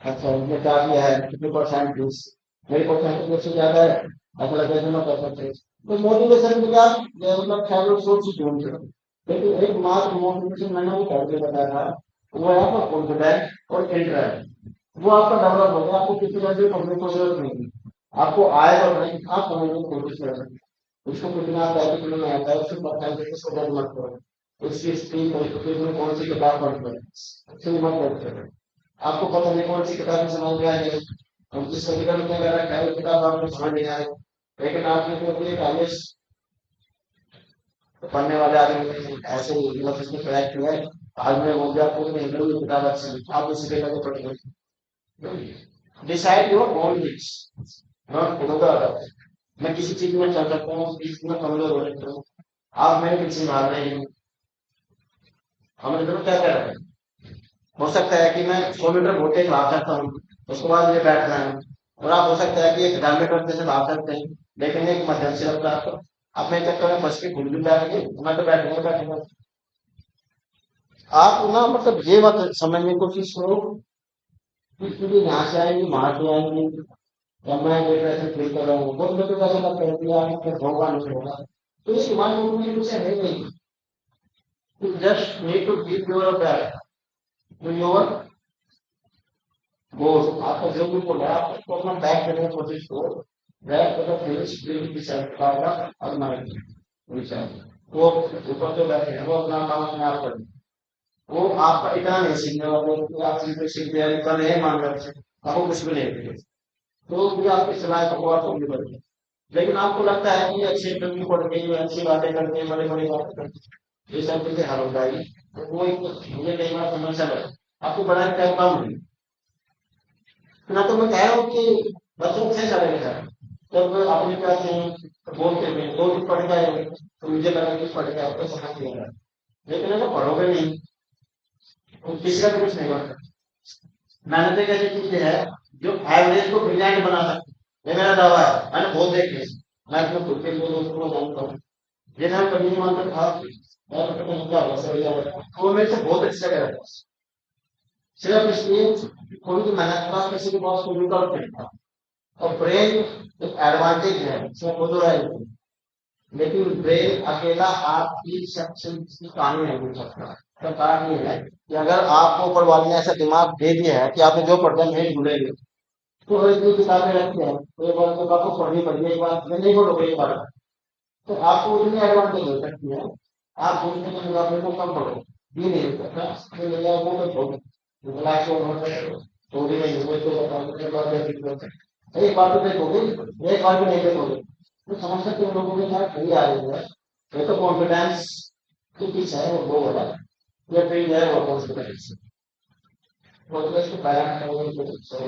अच्छा इसने क्या किया है, कितने परसेंट फीस, मेरी परसेंटेज से ज्यादा है, ऐसा लगता है मैं कर सकते हैं। तो मोटिवेशन के बाद मतलब फेवरेट सोर्स ही ढूंढते हैं, लेकिन एक मात्र मोटिवेशन मैंने वो करके बताया था, वो है आपका कॉन्फिडेंस और इंटरेस्ट, वो आपका डेवलप हो गया, आपको किसी तरह से पढ़ने की जरूरत नहीं है, आपको आएगा नहीं, आप समझने की कोशिश कर सकते हैं। उसको कितना पैकेट में आता है उसको पता है, उसको जज मत करो, उसकी स्क्रीन में कौन सी किताब पढ़ते हैं उससे मत करते, आपको पता नहीं कौन सी किताब में समझ में आएगी, हम जिस मेडिकल में अगर रखा है वो किताब आपको समझ नहीं आए, लेकिन आपने जो भी आईएएस पढ़ने वाले आदमी ने ऐसे ही मतलब इसमें क्रैक किया है, आज मैं हो गया पूरी इंटरव्यू किताब अच्छी है, आप उसी के लगे पढ़ेंगे। Decide your own needs, not other. मैं किसी चीज में चल सकता हूँ, किसी चीज में कमजोर हो सकता हूँ, आप मेरे पीछे भाग रहे हैं, हमें तो क्या कर रहे हैं। हो सकता है कि मैं 100 मीटर घूमते ही भाग सकता हूँ, उसके बाद मुझे बैठना है, और आप हो सकता है कि 1,000 मीटर से भाग सकते हैं, लेकिन एक इमरजेंसी लगता है आपको, अपने चक्कर में फंस के खुद भी बैठेंगे, मैं तो बैठूंगा। आप ना मतलब ये बात समझने की कोशिश करो कि चीजें यहाँ से आएंगी वहां से आएंगी, या मैं कोई पैसे फील कर रहा हूँ, बहुत लोग तो ऐसा लगता है कि यार फिर होगा नहीं होगा, तो इस मान में कुछ है नहीं, just need to keep your back to your वो आपका जो भी बोल रहा है आप उसको अपना बैक करने की कोशिश करो, बैक करो फिर स्क्रीन की साइड का होगा और मारेंगे विचार, वो ऊपर जो बैठे हैं वो अपना काम अपने आप करें, वो आपका इतना नहीं सीखने वाले कि आप सीधे सीख तैयारी कर रहे हैं मान रहे आपको कुछ भी नहीं मिले, तो भी आपकी सलाह को आपको भी बढ़े, लेकिन आपको लगता है कि अच्छी इंटरव्यू पढ़ के अच्छी बातें करके बड़े बड़ी बातें करके ये सब चीजें हल हो जाएगी, तो वो एक मुझे कई बार समस्या लगे, आपको बड़ा टाइम कम नहीं, ना तो मैं कह रहा हूँ कि बच्चों से सारे लिखा है, जब अपने पास बोलते हुए 2 दिन पढ़ के आएंगे तो मुझे लगा कि पढ़ के आपको समझ नहीं आ रहा, लेकिन अगर पढ़ोगे नहीं तो तीसरा भी कुछ नहीं बनता। मेहनत एक ऐसी चीज है जो एवरेज को ब्रिलियंट बना सकती है, ये मेरा दावा है, मैंने बहुत देखे, मैं अपने खुद के लिए दोस्तों को जानता हूँ, जिन्हें मैं कभी नहीं मानता था मैं पता नहीं क्या हुआ सही है, वो मेरे से बहुत अच्छी जगह रहता है, सिर्फ इसलिए थोड़ी सी मेहनत के बाद किसी के पास कोई विकल्प नहीं था, और ब्रेन एक एडवांटेज है इसमें खुद रहा है, लेकिन ब्रेन अकेला आपकी सक्सेस की कहानी नहीं बोल सकता, तो कारण ये है कि अगर आपको ऊपर वाले ने ऐसा दिमाग दे दिया है कि आपने जो पढ़ना है नहीं भूलेंगे, तो एक दो किताबें रखते हैं तो एक बार तो आपको पढ़नी पड़ेगी, एक बार मैं नहीं बोलूंगा एक बार, तो आपको उतनी एडवांटेज हो सकती है, आप दूसरे के मुकाबले को कम पढ़ो, ये नहीं हो सकता तो मेरा वो तो छोड़ क्लास को थोड़ी नहीं हुई तो बताओ एक बार एक बार तो देखोगे, एक बार भी नहीं देखोगे तो समस्या तुम लोगों के साथ वही आ रही है, ये तो कॉन्फिडेंस की पीछे है वो हो रहा है, या फिर है वो कॉन्फिडेंस, कॉन्फिडेंस को बैलेंस करने की कोशिश करो।